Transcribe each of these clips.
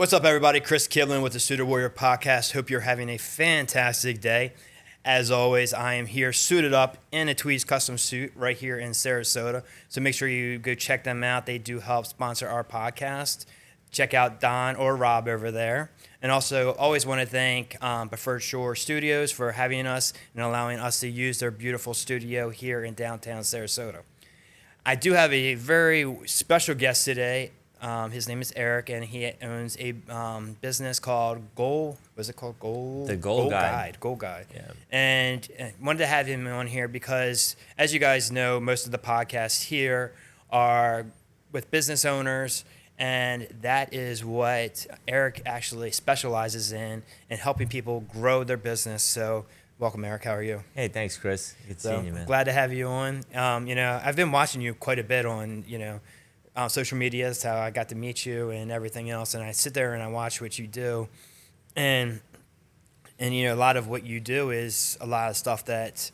What's up, everybody? Chris Kidlin with the Suited Warrior Podcast. Hope you're having a fantastic day. As always, I am here suited up in a Tweeds custom suit right here in Sarasota. So make sure you go check them out. They do help sponsor our podcast. Check out Don or Rob over there. And also, always want to thank Preferred Shore Studios for having us and allowing us to use their beautiful studio here in downtown Sarasota. I do have a very special guest today. His name is Eric, and he owns a business called Goal. What's it called? The Goal Guide. Goal Guide. Yeah. And wanted to have him on here because, as you guys know, most of the podcasts here are with business owners, and that is what Eric actually specializes in helping people grow their business. So, welcome, Eric. How are you? Hey, thanks, Chris. Good seeing you, man. Glad to have you on. I've been watching you quite a bit on, social media. That's how I got to meet you and everything else. And I sit there and I watch what you do. And a lot of what you do is a lot of stuff that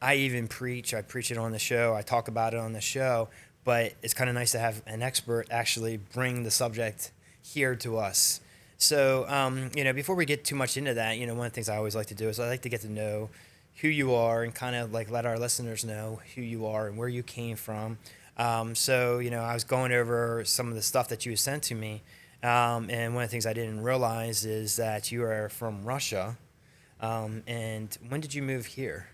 I even preach. I preach it on the show. I talk about it on the show. But it's kind of nice to have an expert actually bring the subject here to us. So, before we get too much into that, one of the things I always like to do is I like to get to know who you are and kind of like let our listeners know who you are and where you came from. I was going over some of the stuff that you sent to me, and one of the things I didn't realize is that you are from Russia. And when did you move here?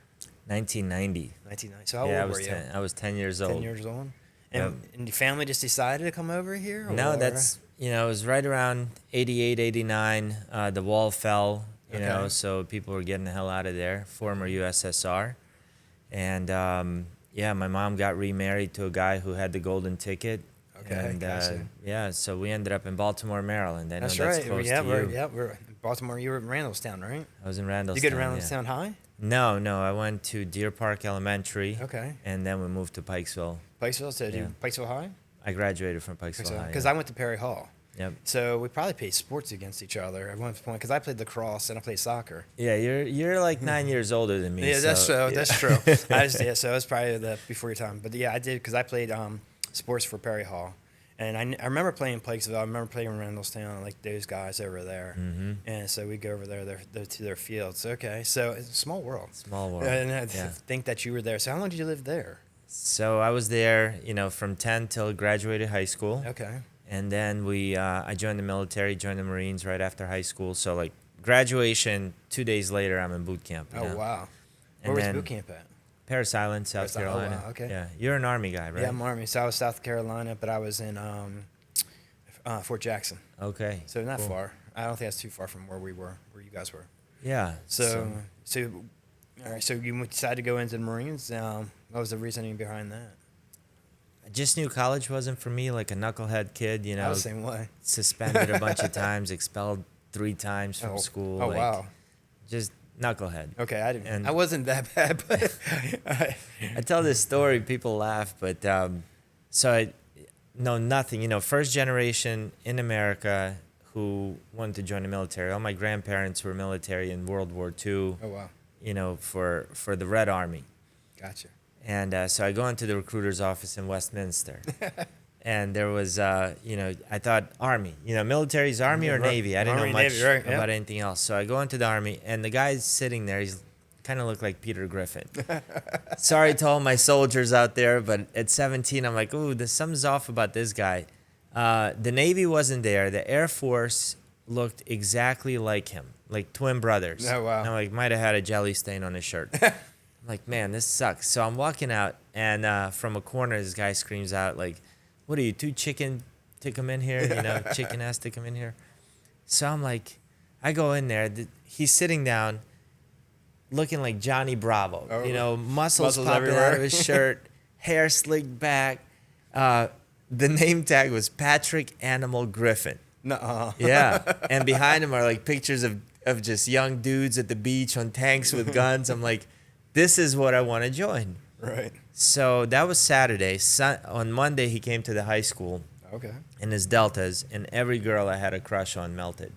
1990. 1990. So how old were you? I was 10 years old. 10 years old. And your family just decided to come over here? No, it was right around 88, 89. The wall fell, so people were getting the hell out of there, former USSR. And, my mom got remarried to a guy who had the golden ticket. Okay, and, gotcha. So we ended up in Baltimore, Maryland. That's right. That's close to you. We're in Baltimore. You were in Randallstown, right? I was in Randallstown. You go to Randallstown High? No. I went to Deer Park Elementary. Okay. And then we moved to Pikesville. Pikesville? So Pikesville High? I graduated from Pikesville High. Because I went to Perry Hall. Yep. So we probably played sports against each other at one point because I played lacrosse and I played soccer. Yeah, you're like 9 years older than me. Yeah, that's so, true. That's true. So it was probably before your time. But yeah, I did because I played sports for Perry Hall. And I remember playing Pikesville. I remember playing in Randallstown, like those guys over there. Mm-hmm. And so we go over there to their fields. Okay, so it's a small world. Small world. And I think that you were there. So how long did you live there? So I was there, from 10 till graduated high school. Okay. And then I joined the military, joined the Marines right after high school. So like graduation, 2 days later, I'm in boot camp. Oh, wow. Where was boot camp at? Parris Island, South Carolina. Oh, wow. Okay. Yeah, you're an Army guy, right? Yeah, I'm Army. So I was South Carolina, but I was in Fort Jackson. Okay. So not far. I don't think that's too far from where you guys were. Yeah. So all right. So you decided to go into the Marines. What was the reasoning behind that? I just knew college wasn't for me, like a knucklehead kid, I was the same way. Suspended a bunch of times, expelled 3 times from school. Oh, wow. Just knucklehead. Okay, I wasn't that bad, but I tell this story, people laugh, but so I know nothing. First generation in America who wanted to join the military. All my grandparents were military in World War II. Oh, wow. For the Red Army. Gotcha. And so I go into the recruiter's office in Westminster. And there was, I thought Army. Military's Army or Navy. I didn't know much about anything else. So I go into the Army, and the guy's sitting there. He's kind of looked like Peter Griffin. Sorry to all my soldiers out there, but at 17, I'm like, ooh, something's off about this guy. The Navy wasn't there. The Air Force looked exactly like him, like twin brothers. Oh, wow. And might have had a jelly stain on his shirt. I'm like, man, this sucks. So I'm walking out, and from a corner, this guy screams out, like, what are you, too chicken to come in here? Chicken ass to come in here. So I'm like, I go in there. He's sitting down, looking like Johnny Bravo. Muscles popping everywhere. out of his shirt, hair slicked back. The name tag was Patrick Animal Griffin. Nuh-uh. Yeah. And behind him are like pictures of just young dudes at the beach on tanks with guns. I'm like, this is what I want to join. Right. So that was Saturday. On Monday, he came to the high school. Okay. In his Deltas, and every girl I had a crush on melted.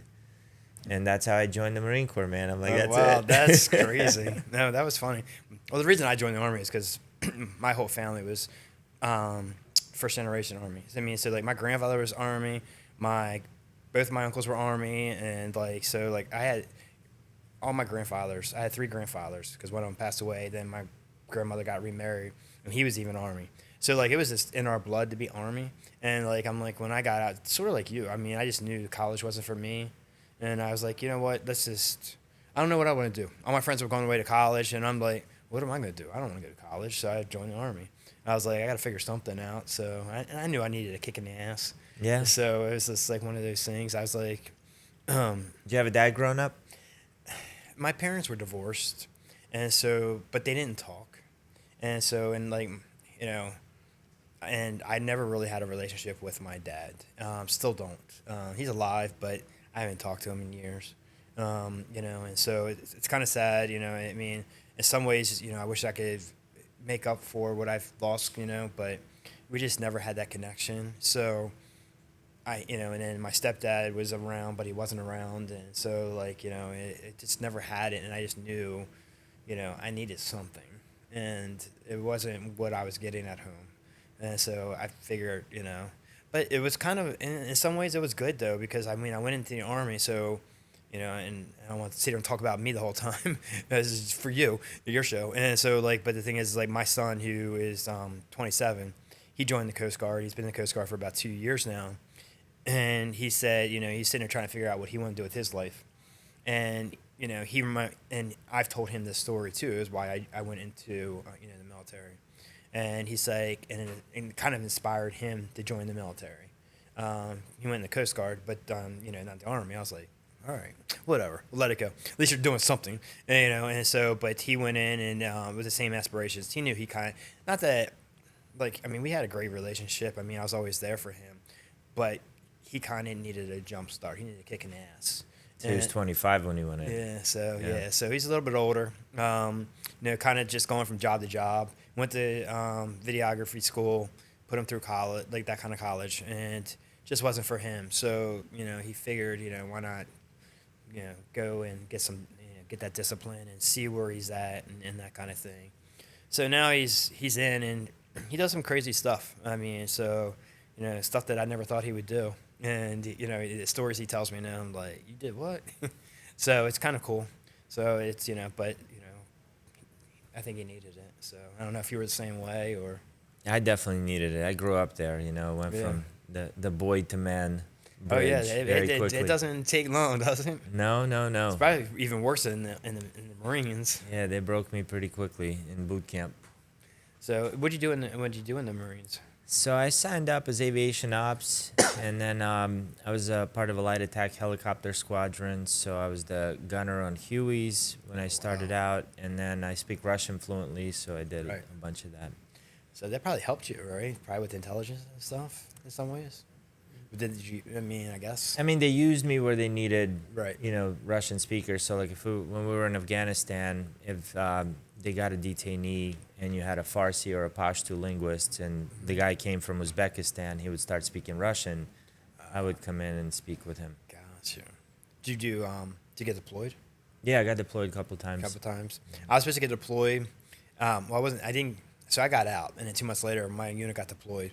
And that's how I joined the Marine Corps, man. I'm like, that's wow, it. that's crazy. No, that was funny. Well, the reason I joined the Army is because my whole family was first generation Army. So like my grandfather was Army. My both my uncles were Army, and like so like I had all my grandfathers. I had 3 grandfathers because one of them passed away. Then my grandmother got remarried, and he was even Army. So like it was just in our blood to be Army, and like I'm like when I got out, sort of like you. I mean, I just knew college wasn't for me, and I was like, you know what? Let's just. I don't know what I want to do. All my friends were going away to college, and I'm like, what am I going to do? I don't want to go to college, so I joined the Army. I was like, I got to figure something out. So I knew I needed a kick in the ass. Yeah. So it was just like one of those things. I was like, Did you have a dad growing up? my parents were divorced, and so but they didn't talk, and so and like you know, and I never really had a relationship with my dad. Still don't. He's alive, but I haven't talked to him in years. You know, and so it's kind of sad. You know, I mean, in some ways, you know, I wish I could make up for what I've lost. You know, but we just never had that connection. So you know, and then my stepdad was around, but he wasn't around, and so like, you know, it just never had it, and I just knew, you know, I needed something, and it wasn't what I was getting at home, and so I figured, you know, but it was kind of in some ways it was good though because I mean I went into the Army, so. You know, and I don't want to sit here and talk about me the whole time. This is for you, your show. And so, like, but the thing is, like, my son, who is 27, he joined the Coast Guard. He's been in the Coast Guard for about 2 years now. And he said, you know, he's sitting there trying to figure out what he wanted to do with his life. And, you know, and I've told him this story too, is why I went into, you know, the military. And he's like, and it kind of inspired him to join the military. He went in the Coast Guard, but, you know, not the Army. I was like, all right, whatever, we'll let it go. At least you're doing something, and, you know. And so, but he went in and with the same aspirations. He knew he kind of, not that, like, I mean, we had a great relationship. I mean, I was always there for him, but he kind of needed a jump start. He needed a kick in the ass. So he was 25 when he went in. Yeah, so he's a little bit older. You know, kind of just going from job to job. Went to videography school, put him through college, like that kind of college, and just wasn't for him. So, you know, he figured, you know, why not, you know, go and get some, you know, get that discipline and see where he's at and that kind of thing. So now he's in and he does some crazy stuff. I mean, so, you know, stuff that I never thought he would do. And, you know, the stories he tells me now, I'm like, you did what? So it's kind of cool. So it's, you know, but, you know, I think he needed it. So I don't know if you were the same way or. I definitely needed it. I grew up there, you know, went from the boy to man bridge it doesn't take long, does it? No. It's probably even worse in the Marines. Yeah, they broke me pretty quickly in boot camp. So what'd you do in the Marines? So I signed up as aviation ops, and then I was a part of a light attack helicopter squadron. So I was the gunner on Hueys when I started out, and then I speak Russian fluently, so I did a bunch of that. So that probably helped you, right? Probably with intelligence and stuff in some ways. Did you? I mean, I guess. I mean, they used me where they needed, right, you know, Russian speakers. So like when we were in Afghanistan, if they got a detainee and you had a Farsi or a Pashto linguist, and the guy came from Uzbekistan, he would start speaking Russian. I would come in and speak with him. Gotcha. Did you get deployed? Yeah, I got deployed a couple times. I was supposed to get deployed. Well, I wasn't. I didn't. So I got out, and then 2 months later, my unit got deployed.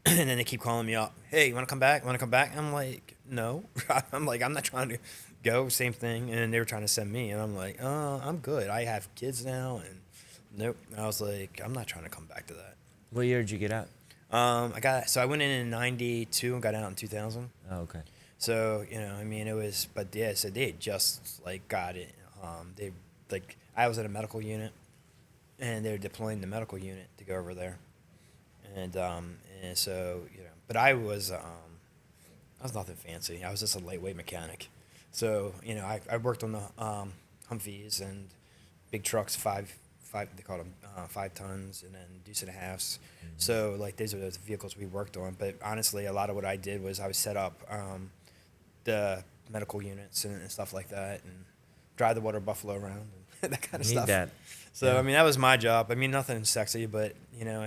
And then they keep calling me up. Hey, you want to come back? I'm like, no. I'm like, I'm not trying to go. Same thing. And they were trying to send me, and I'm like, oh, I'm good. I have kids now, and nope. I was like, I'm not trying to come back to that. What year did you get out? I went in 92 and got out in 2000. Oh, okay. So, you know, I mean, it was, but yeah, so they had just like got it. I was in a medical unit, and they were deploying the medical unit to go over there. And so, you know, but I was nothing fancy. I was just a lightweight mechanic. So, you know, I worked on the Humvees and big trucks, five they called them 5 tons, and then deuce and a halves. Mm-hmm. So, like, these are the vehicles we worked on. But honestly, a lot of what I did was I would set up the medical units and stuff like that, and drive the water buffalo around and that kind of stuff. That. So, yeah. I mean, that was my job. I mean, nothing sexy, but, you know,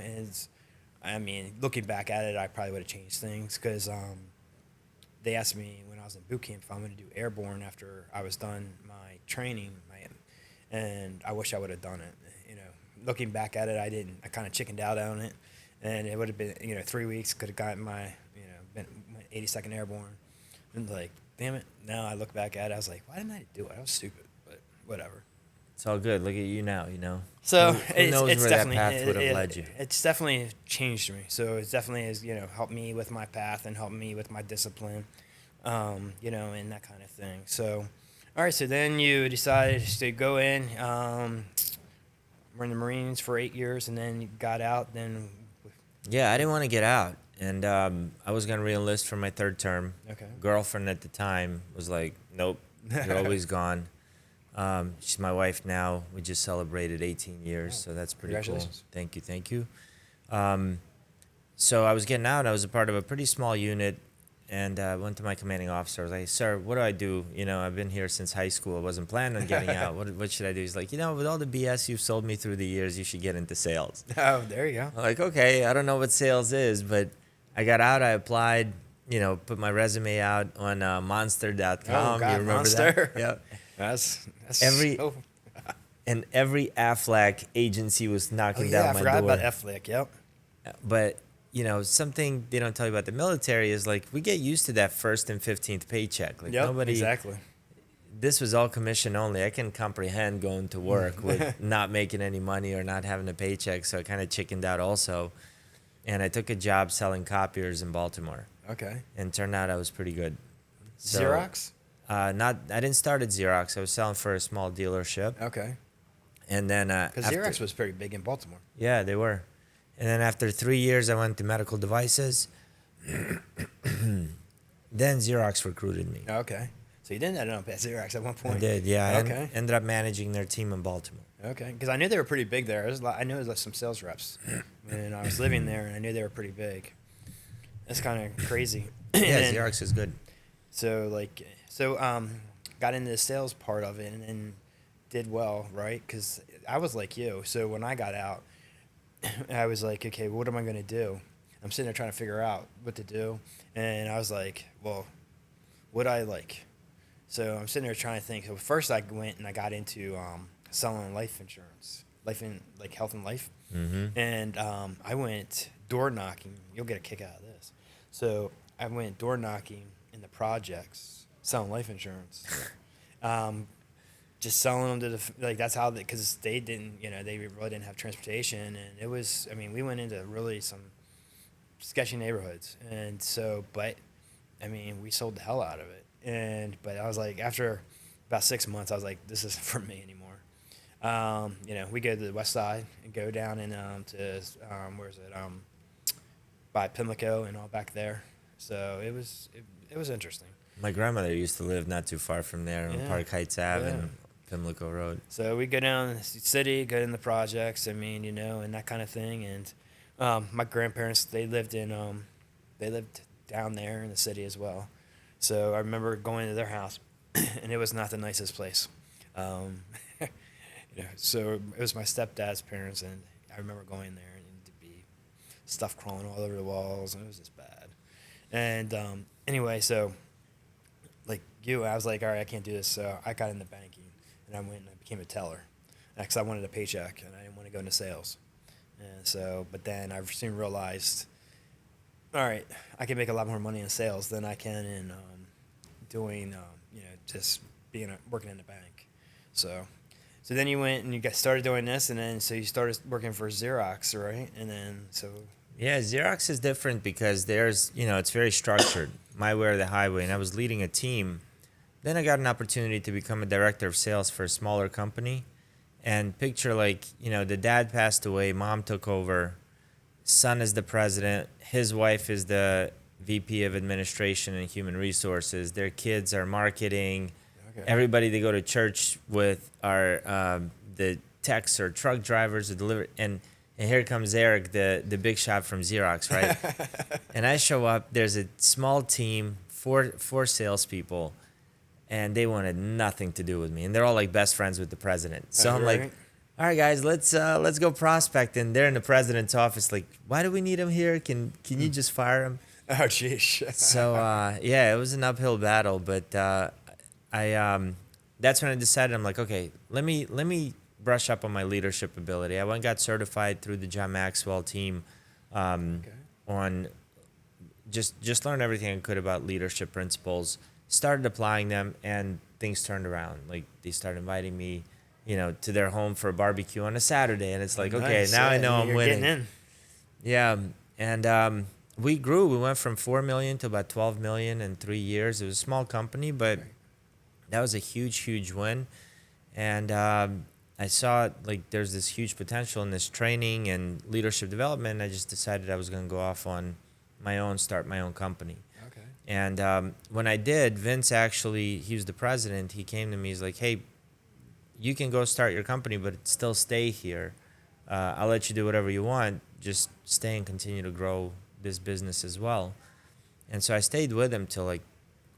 I mean, looking back at it, I probably would have changed things because they asked me when I was in boot camp if I'm going to do airborne after I was done my training, and I wish I would have done it. You know, looking back at it, I didn't. I kind of chickened out on it, and it would have been, you know, 3 weeks, could have gotten my, you know, been 82nd Airborne, And like, damn it. Now I look back at it, I was like, why didn't I do it? I was stupid, but whatever. It's all good. Look at you now, you know. So Who knows it's where that definitely path would have led you? it's definitely changed me. So it's definitely has helped me with my path and helped me with my discipline, and that kind of thing. So, all right. So then you decided to go in, were in the Marines for 8 years, and then you got out. Then Yeah, I didn't want to get out, and I was gonna re-enlist for my third term. okay. Girlfriend at the time was like, "Nope, you're always gone." She's my wife now. We just celebrated 18 years, so that's pretty cool. Congratulations. Thank you. So I was getting out. I was a part of a pretty small unit, and I went to my commanding officer. I was like, "Sir, what do I do? I've been here since high school. I wasn't planning on getting out. What should I do?" He's like, "With all the BS you've sold me through the years, you should get into sales." Oh, there you go. I'm like, okay, I don't know what sales is, but I got out. I applied. Put my resume out on Monster.com. Oh God, you remember Monster. that? Yep. That's Every oh. and every Aflac agency was knocking down I my forgot door. about FLIC. Yep. But something they don't tell you about the military is like we get used to that first and 15th paycheck. Like Yep. nobody. Exactly. This was all commission only. I can comprehend going to work with not making any money or not having a paycheck, so I kind of chickened out also. And I took a job selling copiers in Baltimore, Okay. and turned out I was pretty good. So, Xerox. I didn't start at Xerox. I was selling for a small dealership, Okay. and then Because Xerox was pretty big in Baltimore. yeah, they were. And then after 3 years, I went to medical devices. Then Xerox recruited me. Okay. So you didn't end up at Xerox at one point. I did, yeah. Okay. I ended up managing their team in Baltimore. Okay. Because I knew they were pretty big there. I knew there was some sales reps, and I was living there, and I knew they were pretty big. That's kind of crazy. Yeah, And Xerox is good. Got into the sales part of it and did well, right? Because I was like you. So when I got out, I was like, okay, what am I going to do? I'm sitting there trying to figure out what to do. And I was like, well, what I like? So I'm sitting there trying to think. So first I went and I got into selling life insurance, health and life. Mm-hmm. And I went door knocking. You'll get a kick out of this. So I went door knocking in the projects, selling life insurance. Just selling them to that's how because they didn't, they really didn't have transportation. And it was, we went into really some sketchy neighborhoods. And so, but, we sold the hell out of it. But I was like, after about 6 months, I was like, this isn't for me anymore. We go to the west side and go down and to where is it? By Pimlico and all back there. So it was interesting. My grandmother used to live not too far from there on Park Heights Ave and Pimlico Road. So we go down the city, go in the projects. And that kind of thing. And my grandparents, they lived down there in the city as well. So I remember going to their house, and it was not the nicest place. So it was my stepdad's parents, and I remember going there and to be stuff crawling all over the walls, and it was just bad. And anyway, so like you, I was like, all right, I can't do this. So I got into banking, and I went and I became a teller, because I wanted a paycheck, and I didn't want to go into sales. And so, but then I soon realized, all right, I can make a lot more money in sales than I can in doing, just working in the bank. So then you went and you started doing this, and then so you started working for Xerox, right? And then so. Yeah, Xerox is different because there's, it's very structured, my way or the highway, and I was leading a team. Then I got an opportunity to become a director of sales for a smaller company. And picture the dad passed away, mom took over, son is the president, his wife is the VP of administration and human resources. Their kids are marketing. Okay. Everybody they go to church with are the techs or truck drivers or deliver. And here comes Eric, the big shot from Xerox, right? And I show up. There's a small team, four salespeople. And they wanted nothing to do with me, and they're all like best friends with the president. So I'm like, all right, guys, let's go prospecting. They're in the president's office. Like, why do we need him here? Can you just fire him? Oh, jeez. So it was an uphill battle, but that's when I decided I'm like, okay, let me brush up on my leadership ability. I went and got certified through the John Maxwell team on just learned everything I could about leadership principles, started applying them, and things turned around. Like they started inviting me, to their home for a barbecue on a Saturday, and it's like, okay, Nice. now I Yeah, know I'm you're winning. getting in. Yeah, and we grew. We went from 4 million to about 12 million in 3 years. It was a small company, but that was a huge, huge win. And I saw like there's this huge potential in this training and leadership development. I just decided I was going to go off on my own, start my own company. Okay. And when I did, Vince actually, he was the president. He came to me. He's like, "Hey, you can go start your company, but still stay here. I'll let you do whatever you want. Just stay and continue to grow this business as well." And so I stayed with him till like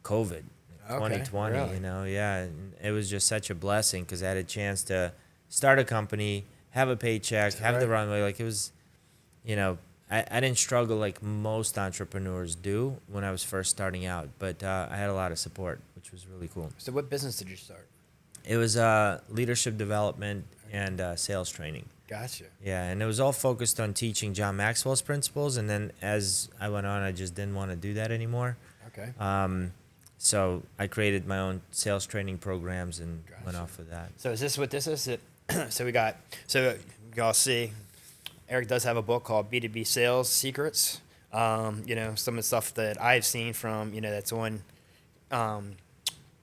COVID, Okay. 2020. Really? Yeah. And it was just such a blessing because I had a chance to start a company, have a paycheck, have the runway. Like it was, you know, I didn't struggle like most entrepreneurs do when I was first starting out, but I had a lot of support, which was really cool. So what business did you start? It was leadership development and sales training. Gotcha. Yeah, and it was all focused on teaching John Maxwell's principles. And then as I went on, I just didn't want to do that anymore. Okay. So I created my own sales training programs and Gotcha. went off with that. So is this what this is? So y'all see, Eric does have a book called B2B Sales Secrets. Some of the stuff that I've seen from, that's on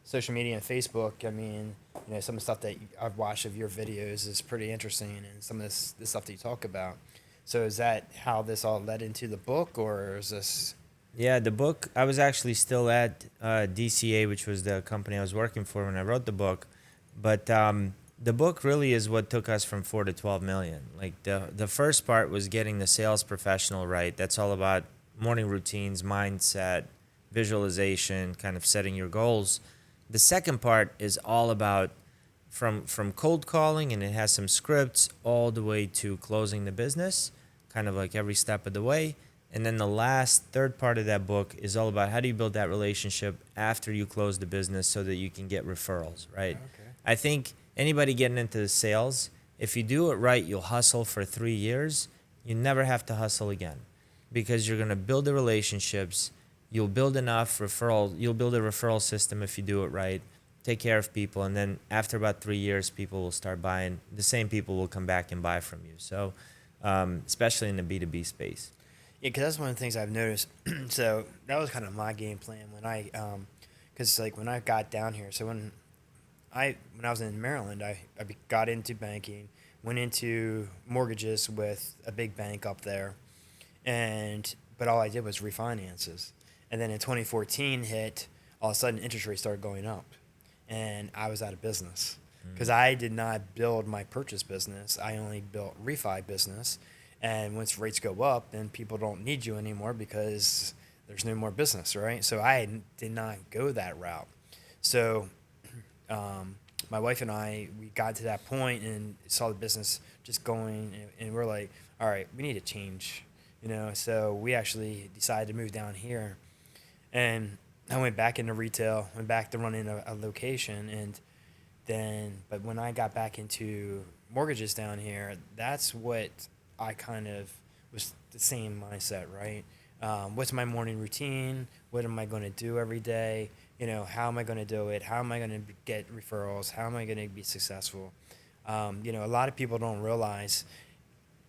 social media and Facebook. I mean, some of the stuff that I've watched of your videos is pretty interesting, and some of this stuff that you talk about. So is that how this all led into the book, or is this? Yeah, the book, I was actually still at DCA, which was the company I was working for when I wrote the book. But the book really is what took us from 4 to 12 million. Like the first part was getting the sales professional right. That's all about morning routines, mindset, visualization, kind of setting your goals. The second part is all about from cold calling, and it has some scripts all the way to closing the business, kind of like every step of the way. And then the last third part of that book is all about how do you build that relationship after you close the business so that you can get referrals, right? Okay. I think anybody getting into the sales, if you do it right, you'll hustle for 3 years. You never have to hustle again because you're going to build the relationships. You'll build enough referral. You'll build a referral system if you do it right. Take care of people. And then after about 3 years, people will start buying. The same people will come back and buy from you. So especially in the B2B space. Yeah, because that's one of the things I've noticed. So that was kind of my game plan when because like when I got down here. So when I was in Maryland, I got into banking, went into mortgages with a big bank up there, but all I did was refinances. And then in 2014 hit, all of a sudden interest rates started going up, and I was out of business because I did not build my purchase business. I only built refi business. And once rates go up, then people don't need you anymore because there's no more business, right? So I did not go that route. So my wife and I, we got to that point and saw the business just going, and we're like, all right, we need to change, So we actually decided to move down here, and I went back into retail, went back to running a location, but when I got back into mortgages down here, that's what I kind of was the same mindset, right? What's my morning routine? What am I going to do every day? How am I going to do it? How am I going to get referrals? How am I going to be successful? A lot of people don't realize,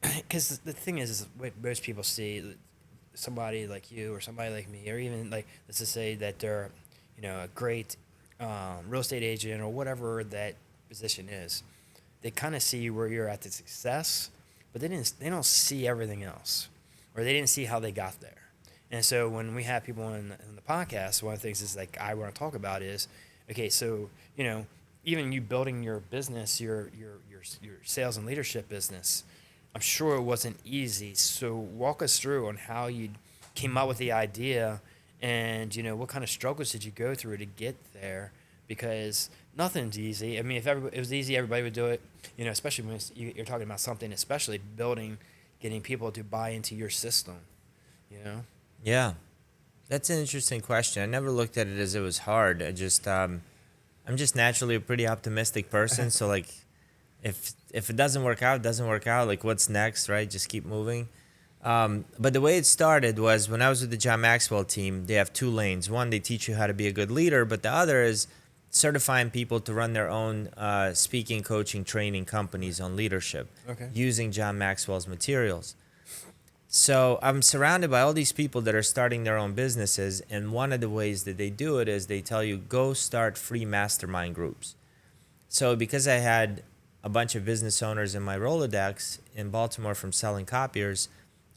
because the thing is what most people see, somebody like you or somebody like me, or even like, let's just say that they're, a great real estate agent or whatever that position is. They kind of see where you're at the success, but they don't see everything else, or they didn't see how they got there. And so when we have people in the podcast, one of the things is like I want to talk about is, okay, so even you building your business, your sales and leadership business, I'm sure it wasn't easy. So walk us through on how you came up with the idea, and what kind of struggles did you go through to get there? Because nothing's easy. I mean, if it was easy, everybody would do it. Especially when you're talking about something, especially getting people to buy into your system. Yeah, that's an interesting question. I never looked at it as it was hard. I just, I'm just naturally a pretty optimistic person. So like, if it doesn't work out, it doesn't work out. Like, what's next, right? Just keep moving. But the way it started was when I was with the John Maxwell team. They have two lanes. One, they teach you how to be a good leader, but the other is certifying people to run their own speaking, coaching, training companies on leadership using John Maxwell's materials. So I'm surrounded by all these people that are starting their own businesses, and one of the ways that they do it is they tell you, go start free mastermind groups. So because I had a bunch of business owners in my Rolodex in Baltimore from selling copiers,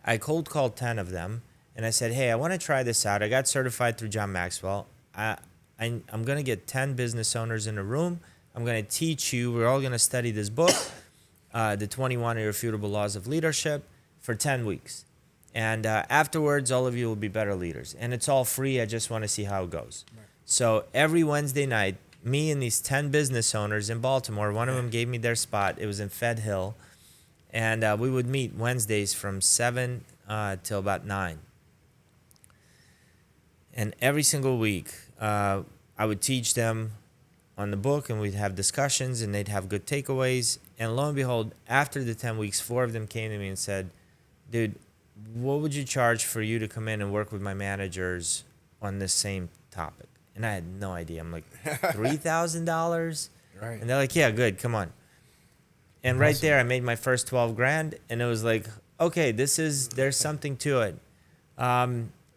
I cold called 10 of them, and I said, hey, I want to try this out. I got certified through John Maxwell. I'm going to get 10 business owners in a room. I'm going to teach you. We're all going to study this book, The 21 Irrefutable Laws of Leadership, for 10 weeks. And afterwards, all of you will be better leaders. And it's all free. I just want to see how it goes. Right. So every Wednesday night, me and these 10 business owners in Baltimore, one of them gave me their spot. It was in Fed Hill. And we would meet Wednesdays from 7 till about 9. And every single week, I would teach them on the book, and we'd have discussions, and they'd have good takeaways. And lo and behold, after the 10 weeks, 4 of them came to me and said, dude, what would you charge for you to come in and work with my managers on this same topic? And I had no idea. I'm like, $3,000? Right. And they're like, yeah, good, come on. And right there, I made my first 12 grand, and it was like, okay, there's something to it.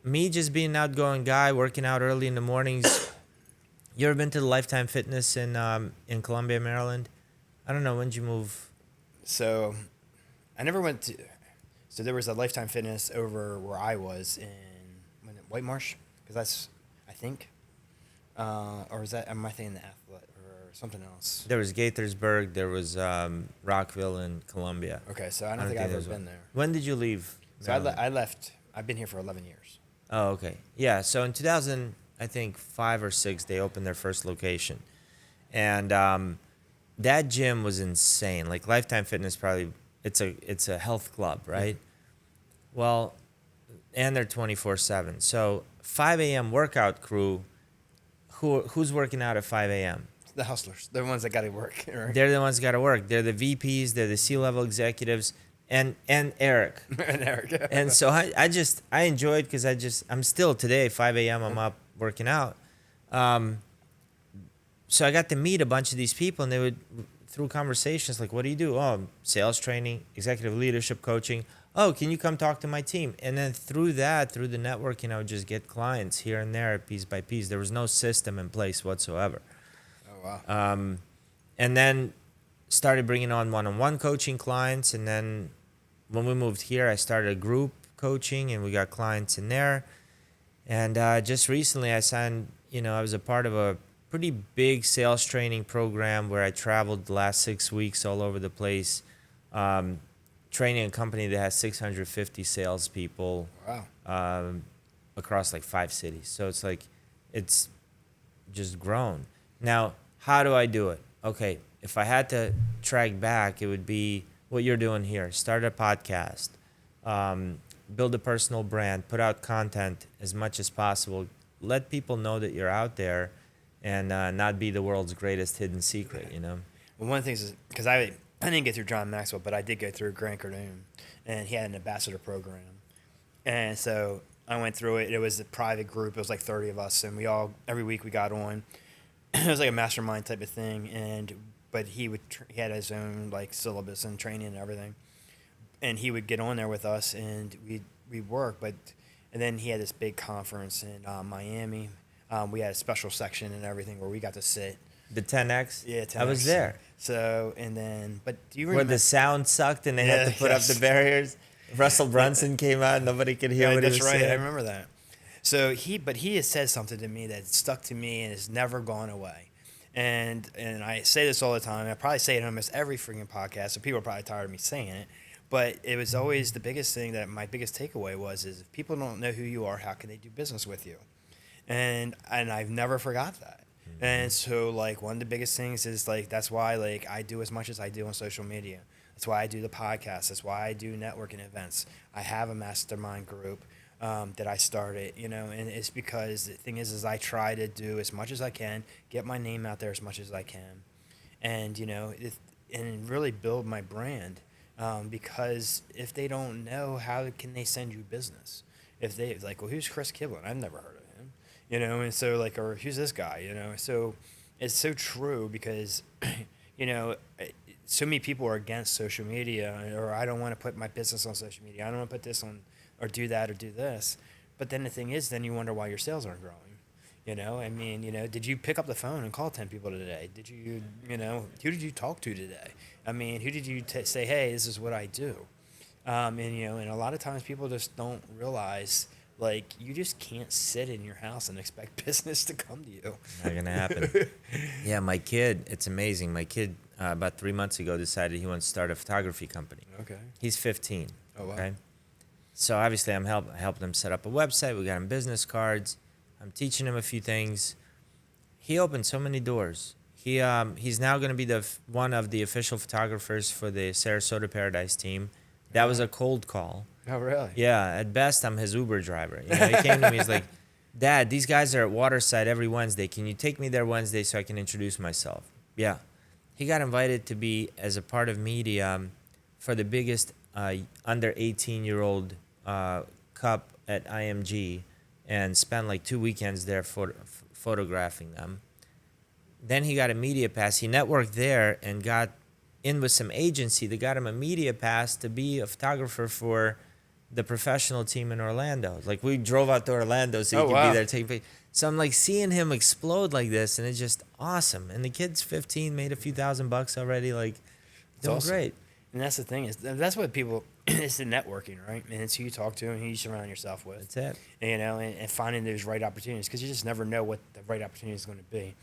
Me just being an outgoing guy, working out early in the mornings. You ever been to the Lifetime Fitness in Columbia, Maryland? I don't know, when did you move? So, I never went to. So there was a Lifetime Fitness over where I was in White Marsh, because that's, I think, or is that, am I thinking the Athlete or something else? There was Gaithersburg, there was Rockville and Columbia. Okay, so I don't think I've ever been there. When did you leave? So I left, I've been here for 11 years. Oh, okay. Yeah, so in 2000, I think 5 or 6, they opened their first location. And that gym was insane. Like Lifetime Fitness probably, it's a health club, right? Yeah. Well, and they're 24/7. So 5 a.m. workout crew, who's working out at 5 a.m.? The hustlers. They're the ones that got to work. Right? They're the ones that got to work. They're the VPs. They're the C-level executives. And Eric. And Eric. Yeah. And so I enjoyed, because I'm still today, 5 a.m. I'm up working out. So I got to meet a bunch of these people, and they would, through conversations, like, what do you do? Oh, sales training, executive leadership coaching. Oh, can you come talk to my team? And then through the networking, I would just get clients here and there, piece by piece. There was no system in place whatsoever. Oh, wow. And then started bringing on one-on-one coaching clients. And then when we moved here, I started a group coaching, and we got clients in there. And just recently I signed, I was a part of a pretty big sales training program where I traveled the last 6 weeks all over the place, training a company that has 650 salespeople. Wow. Across like 5 cities. So it's like, it's just grown. Now, how do I do it? Okay, if I had to track back, it would be what you're doing here. Start a podcast, build a personal brand, put out content as much as possible. Let people know that you're out there, and not be the world's greatest hidden secret, Well, one of the things is, because I didn't get through John Maxwell, but I did go through Grant Cardone, and he had an ambassador program. And so I went through it. It was a private group. It was like 30 of us, and every week we got on. It was like a mastermind type of thing, but he had his own like syllabus and training and everything. And he would get on there with us, and we'd work. And then he had this big conference in Miami. We had a special section and everything where we got to sit. The 10X? Yeah, 10X. I was there. So, and then, but do you remember? Where the sound sucked and they had to put up the barriers? Russell Brunson came out and nobody could hear what he was saying. That's right, I remember that. So he has said something to me that stuck to me and has never gone away. And I say this all the time. I probably say it on almost every freaking podcast, so people are probably tired of me saying it. But it was always the biggest thing that my biggest takeaway is if people don't know who you are, how can they do business with you? And I've never forgot that. Mm-hmm. And so like one of the biggest things is like that's why like I do as much as I do on social media. That's why I do the podcast. That's why I do networking events. I have a mastermind group that I started, and it's because the thing is I try to do as much as I can, get my name out there as much as I can, and and really build my brand. because if they don't know, how can they send you business? If they like, well, who's Chris Kiblin? I've never heard of him, and so like, or who's this guy, So it's so true because, you know, so many people are against social media, or I don't want to put my business on social media. I don't want to put this on, or do that, or do this. But then the thing is, then you wonder why your sales aren't growing. I mean, did you pick up the phone and call 10 people today? Did you, who did you talk to today? I mean, who did you say, hey, this is what I do? And a lot of times people just don't realize, like, you just can't sit in your house and expect business to come to you. Not gonna happen. Yeah, my kid, it's amazing. My kid, about 3 months ago, decided he wants to start a photography company. Okay. He's 15. Oh, wow. Okay. So obviously, I helped him set up a website. We got him business cards. I'm teaching him a few things. He opened so many doors. He's now going to be one of the official photographers for the Sarasota Paradise team. That was a cold call. Oh, really? Yeah, at best, I'm his Uber driver. He came to me, he's like, Dad, these guys are at Waterside every Wednesday. Can you take me there Wednesday so I can introduce myself? Yeah. He got invited to be as a part of media for the biggest under 18-year-old cup at IMG and spent like 2 weekends there photographing them. Then he got a media pass. He networked there and got in with some agency that got him a media pass to be a photographer for the professional team in Orlando. Like, we drove out to Orlando so he could be there taking pictures. So I'm like seeing him explode like this, and it's just awesome. And the kid's 15, made a few $1,000 already. Like, doing awesome. Great. And that's the thing, is that's what people, it's the networking, right? And it's who you talk to and who you surround yourself with. That's it. And finding those right opportunities, because you just never know what the right opportunity is going to be.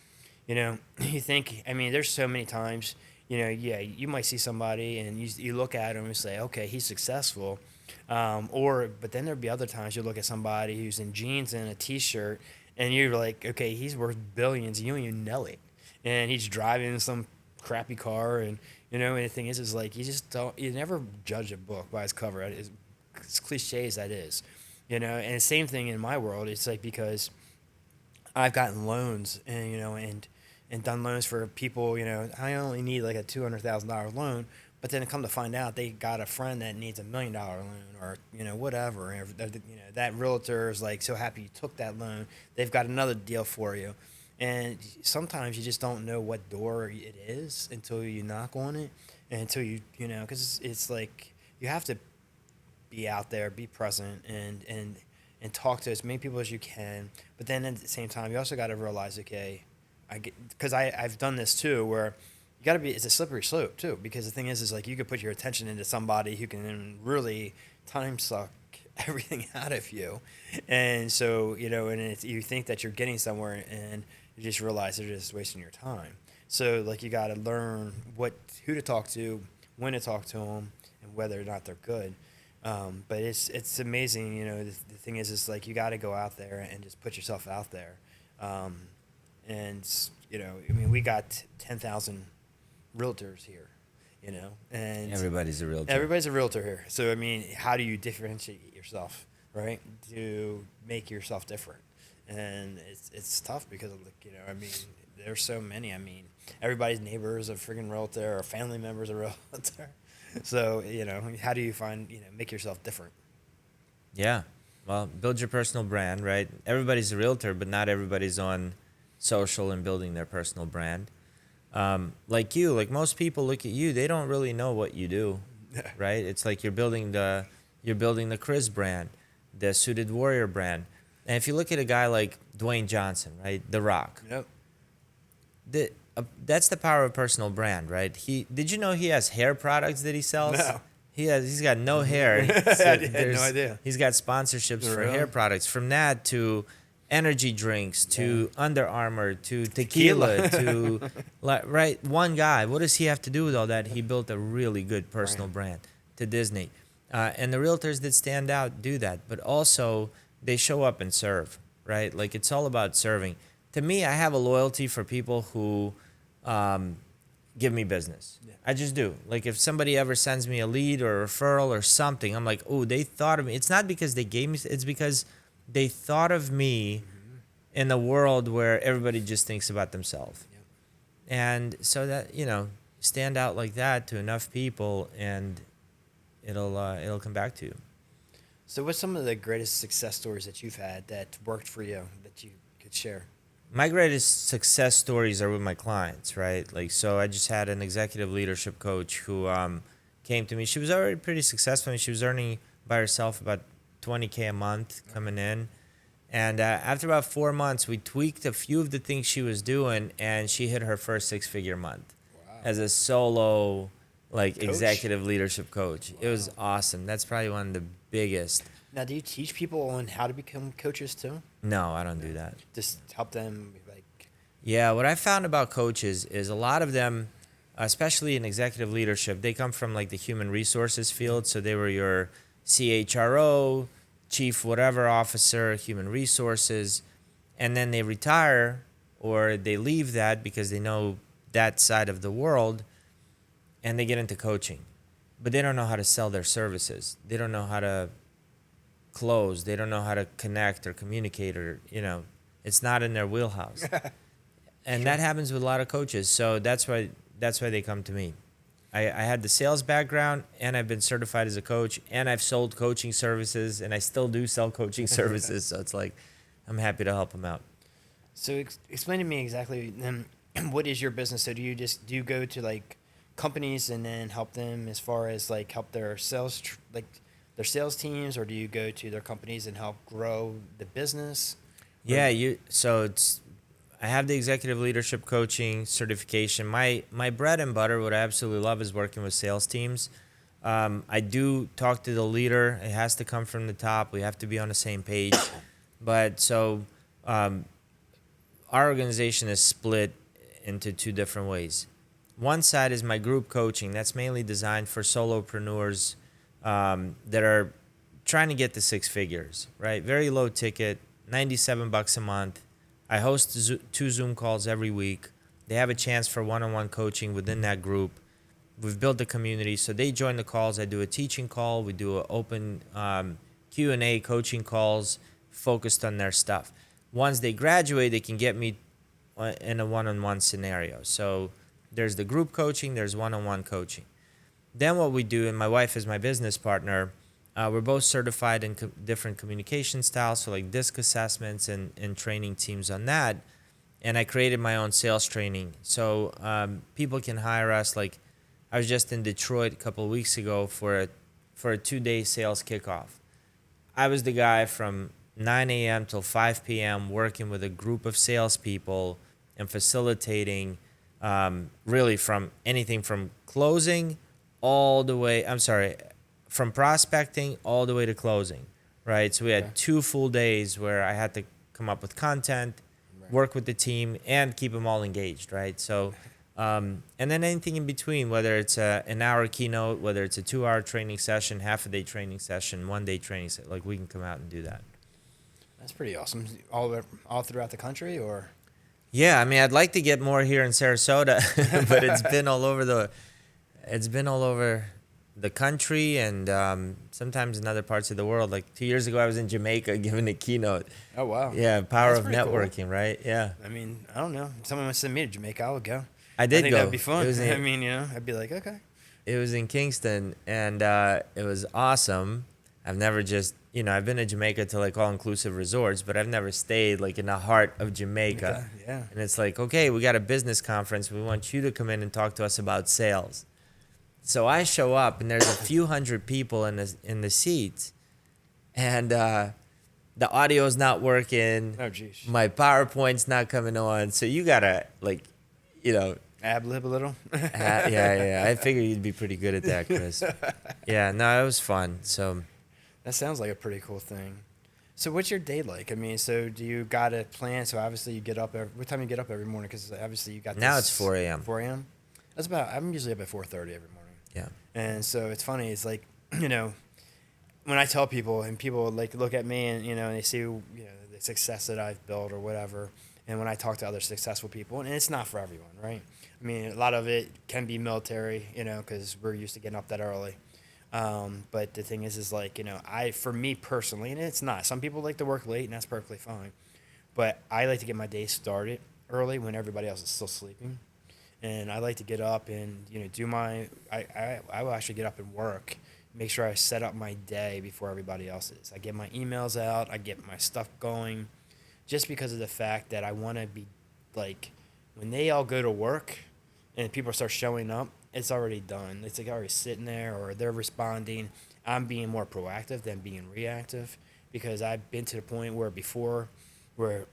You think, I mean, there's so many times, you might see somebody and you look at him and say, okay, he's successful. But then there'd be other times you look at somebody who's in jeans and a t-shirt and you're like, okay, he's worth billions. You don't even know it. And he's driving some crappy car. And the thing is like, you never judge a book by its cover. As cliche as that is, and the same thing in my world. It's like, because I've gotten loans and done loans for people, I only need like a $200,000 loan, but then come to find out they got a friend that needs $1 million loan, or, whatever. And, that realtor is like so happy you took that loan. They've got another deal for you. And sometimes you just don't know what door it is until you knock on it, and until because it's like you have to be out there, be present, and talk to as many people as you can. But then at the same time, you also got to realize, okay, because I've done this too, where you got to be, it's a slippery slope too, because the thing is like you could put your attention into somebody who can then really time suck everything out of you. And so, and you think that you're getting somewhere, and you just realize they're just wasting your time. So like you got to learn who to talk to, when to talk to them, and whether or not they're good. But it's amazing, the thing is like you got to go out there and just put yourself out there. And, I mean, we got 10,000 realtors here, and everybody's a realtor. Everybody's a realtor here. So, I mean, how do you differentiate yourself, right? To make yourself different. And it's tough because, I mean, there's so many. I mean, everybody's neighbor is a freaking realtor, or family member's a realtor. So, how do you make yourself different? Yeah. Well, build your personal brand, right? Everybody's a realtor, but not everybody's on social and building their personal brand. Like most people look at you, they don't really know what you do, right? It's like you're building the Chris brand, the Suited Warrior brand. And if you look at a guy like Dwayne Johnson, right? The Rock. Yep. That's the power of personal brand, right? Did you know he has hair products that he sells? No. He's got no hair. I had no idea. He's got sponsorships for Really? hair products. From that to energy drinks, to Under Armour, to tequila, to right. One guy. What does he have to do with all that? He built a really good personal brand. To Disney, and the realtors that stand out do that. But also they show up and serve, right? Like, it's all about serving. To me, I have a loyalty for people who give me business. Yeah. I just do. Like, if somebody ever sends me a lead or a referral or something, I'm like, oh, they thought of me. It's not because they gave me, it's because they thought of me in a world where everybody just thinks about themselves. Yep. And so that, stand out like that to enough people, and it'll come back to you. So what's some of the greatest success stories that you've had that worked for you that you could share? My greatest success stories are with my clients, right? Like, so I just had an executive leadership coach who came to me. She was already pretty successful. She was earning by herself about $20K a month coming in. And after about 4 months, we tweaked a few of the things she was doing, and she hit her first six-figure month as a solo, like, Coach? executive leadership coach. It was awesome. That's probably one of the biggest. Now, do you teach people on how to become coaches too? No, I don't do that. Just help them, like. Yeah, what I found about coaches is a lot of them, especially in executive leadership, they come from like the human resources field. So they were your CHRO, chief whatever officer, human resources, and then they retire or they leave that because they know that side of the world and they get into coaching. But they don't know how to sell their services. They don't know how to close. They don't know how to connect or communicate, or, it's not in their wheelhouse. And that happens with a lot of coaches. So that's why they come to me. I had the sales background, and I've been certified as a coach, and I've sold coaching services, and I still do sell coaching services. So it's like, I'm happy to help them out. So explain to me exactly what is your business? So do you go to like companies and then help them as far as like help their sales their sales teams, or do you go to their companies and help grow the business? Yeah, I have the executive leadership coaching certification. My bread and butter, what I absolutely love, is working with sales teams. I do talk to the leader. It has to come from the top. We have to be on the same page. But so our organization is split into two different ways. One side is my group coaching. That's mainly designed for solopreneurs that are trying to get to six figures, right? Very low ticket, $97 a month. I host 2 Zoom calls every week. They have a chance for one-on-one coaching within that group. We've built a community, so they join the calls. I do a teaching call. We do an open Q&A coaching calls focused on their stuff. Once they graduate, they can get me in a one-on-one scenario. So there's the group coaching, there's one-on-one coaching. Then what we do, and my wife is my business partner, we're both certified in different communication styles, so like DISC assessments and training teams on that. And I created my own sales training. So people can hire us. Like, I was just in Detroit a couple of weeks ago for a 2-day sales kickoff. I was the guy from 9 a.m. till 5 p.m. working with a group of salespeople and facilitating really from anything from closing all the way, from prospecting all the way to closing, right? So we had 2 full days where I had to come up with content, work with the team, and keep them all engaged, right? So, and then anything in between, whether it's an hour keynote, whether it's a 2-hour training session, half-a-day training session, 1-day training session, like we can come out and do that. That's pretty awesome. All throughout the country, or? Yeah, I mean, I'd like to get more here in Sarasota, but it's been all over the country and sometimes in other parts of the world. Like 2 years ago, I was in Jamaica giving a keynote. Oh, wow. Yeah, power That's of pretty networking, cool. right? Yeah. I mean, I don't know. If someone wants to send me to Jamaica, I would go. I did think go. that'd be fun. It was I mean, I'd be like, okay. It was in Kingston, and it was awesome. I've never just, I've been to Jamaica to like all-inclusive resorts, but I've never stayed like in the heart of Jamaica. Yeah. And it's like, okay, we got a business conference. We want you to come in and talk to us about sales. So I show up, and there's a few hundred people in the seats, and the audio's not working. Oh, geez. My PowerPoint's not coming on. So you gotta Ad-lib a little. Yeah. I figured you'd be pretty good at that, Chris. Yeah, no, it was fun. So that sounds like a pretty cool thing. So what's your day like? I mean, so do you got a plan? So obviously you get up what time you get up every morning? Because obviously you got now it's 4 a.m. 4 a.m. I'm usually up at 4:30 every morning. Yeah. And so it's funny. It's like, when I tell people and people like look at me and, and they see, the success that I've built or whatever. And when I talk to other successful people, and it's not for everyone, right? I mean, a lot of it can be military, because we're used to getting up that early. But the thing is like, for me personally, and it's not, some people like to work late and that's perfectly fine. But I like to get my day started early when everybody else is still sleeping. And I like to get up and, do I will actually get up and work, make sure I set up my day before everybody else is. I get my emails out, I get my stuff going, just because of the fact that I want to be like, when they all go to work and people start showing up, it's already done. It's like already sitting there, or they're responding. I'm being more proactive than being reactive, because I've been to the point where before, where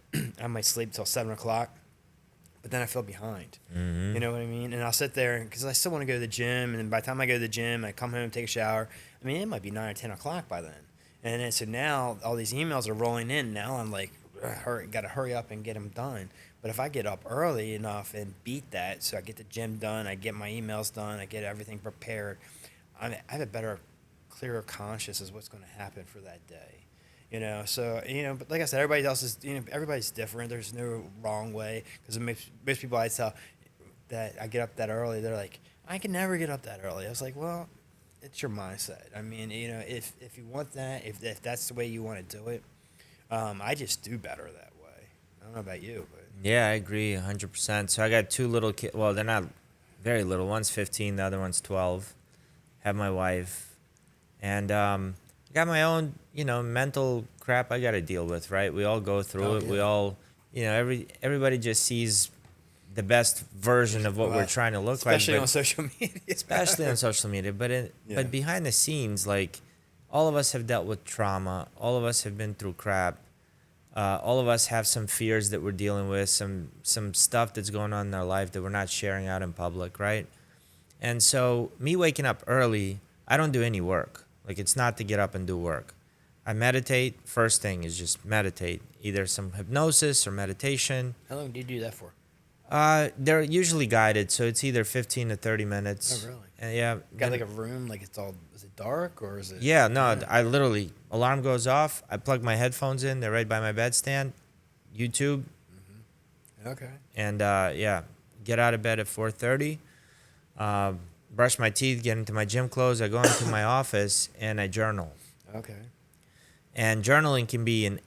I might sleep till 7 o'clock, but then I feel behind. Mm-hmm. You know what I mean? And I'll sit there because I still want to go to the gym. And then by the time I go to the gym, I come home, take a shower. I mean, it might be 9 or 10 o'clock by then. And then so now all these emails are rolling in. Now I'm like, got to hurry up and get them done. But if I get up early enough and beat that, so I get the gym done, I get my emails done, I get everything prepared, I have a better, clearer conscious as what's going to happen for that day. You know, so, you know, but like I said, everybody else is, you know, everybody's different. There's no wrong way, because most people I tell that I get up that early, they're like, I can never get up that early. I was like, well, it's your mindset. I mean, you know, if you want that, if that's the way you want to do it, I just do better that way. I don't know about you, but. Yeah, I agree 100%. So I got two little kids. Well, they're not very little. One's 15, the other one's 12. Have my wife. And got my own, you know, mental crap I got to deal with, right? We all go through it. Yeah. We all, you know, everybody just sees the best version of what we're trying to look especially like. On social media. Especially on social media. But behind the scenes, like, all of us have dealt with trauma. All of us have been through crap. All of us have some fears that we're dealing with, some stuff that's going on in our life that we're not sharing out in public, right? And so me waking up early, I don't do any work. Like, it's not to get up and do work. I meditate. First thing is just meditate, either some hypnosis or meditation. How long do you do that for? They're usually guided, so it's either 15 to 30 minutes. Oh, really? And yeah. Got like a room, like it's all, is it dark or is it? Yeah, no, I literally, alarm goes off, I plug my headphones in, they're right by my bedstand, YouTube. Mm-hmm. Okay. And get out of bed at 4:30, brush my teeth, get into my gym clothes, I go into my office and I journal. Okay. And journaling can be in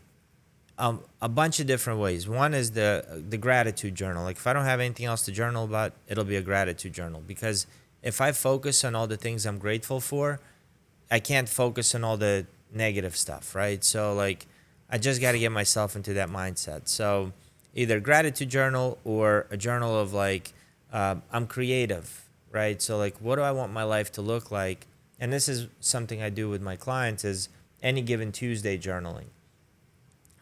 a bunch of different ways. One is the gratitude journal. Like, if I don't have anything else to journal about, it'll be a gratitude journal, because if I focus on all the things I'm grateful for, I can't focus on all the negative stuff, right? So, like, I just got to get myself into that mindset. So either gratitude journal or a journal of, like, I'm creative, right? So, like, what do I want my life to look like? And this is something I do with my clients, is any given Tuesday journaling.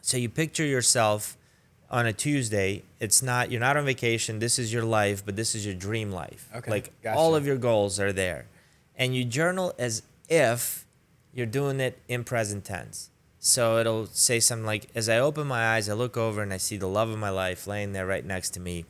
So you picture yourself on a Tuesday. It's not, you're not on vacation. This is your life, but this is your dream life. Okay. Like, gotcha. All of your goals are there. And you journal as if you're doing it in present tense. So it'll say something like, as I open my eyes, I look over and I see the love of my life laying there right next to me.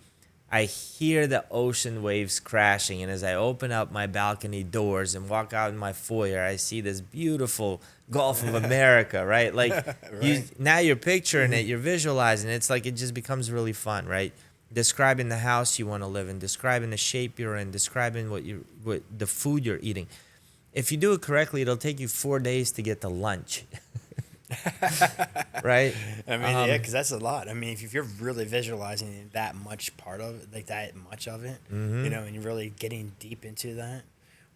I hear the ocean waves crashing, and as I open up my balcony doors and walk out in my foyer, I see this beautiful Gulf of America, right? Like, right. Now you're picturing it, you're visualizing it. It's like, it just becomes really fun, right? Describing the house you want to live in, describing the shape you're in, describing what the food you're eating. If you do it correctly, it'll take you 4 days to get to lunch. Right? I mean, yeah, because that's a lot. I mean, if you're really visualizing that much part of it, like that much of it, Mm-hmm. you know, and you're really getting deep into that.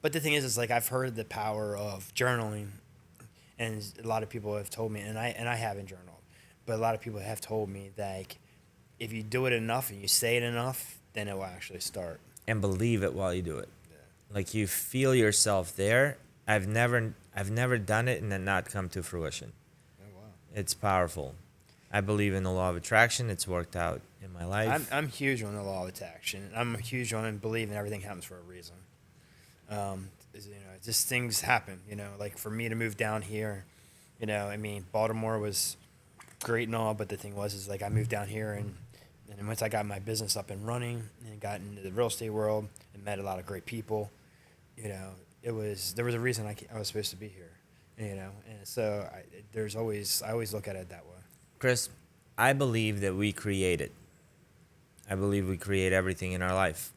But the thing is like, I've heard the power of journaling, and a lot of people have told me, and I haven't journaled, but a lot of people have told me that, like, if you do it enough and you say it enough, then it will actually start. And believe it while you do it. Yeah. Like, you feel yourself there. I've never done it and then not come to fruition. It's powerful. I believe in the law of attraction. It's worked out in my life. I'm huge on the law of attraction. I'm huge on believing everything happens for a reason. You know, just things happen. You know, like for me to move down here, you know, I mean, Baltimore was great and all, but the thing was, is like I moved down here, and once I got my business up and running and got into the real estate world and met a lot of great people, you know, there was a reason I was supposed to be here. You know, and so I always look at it that way. Chris, I believe that we create it. I believe we create everything in our life,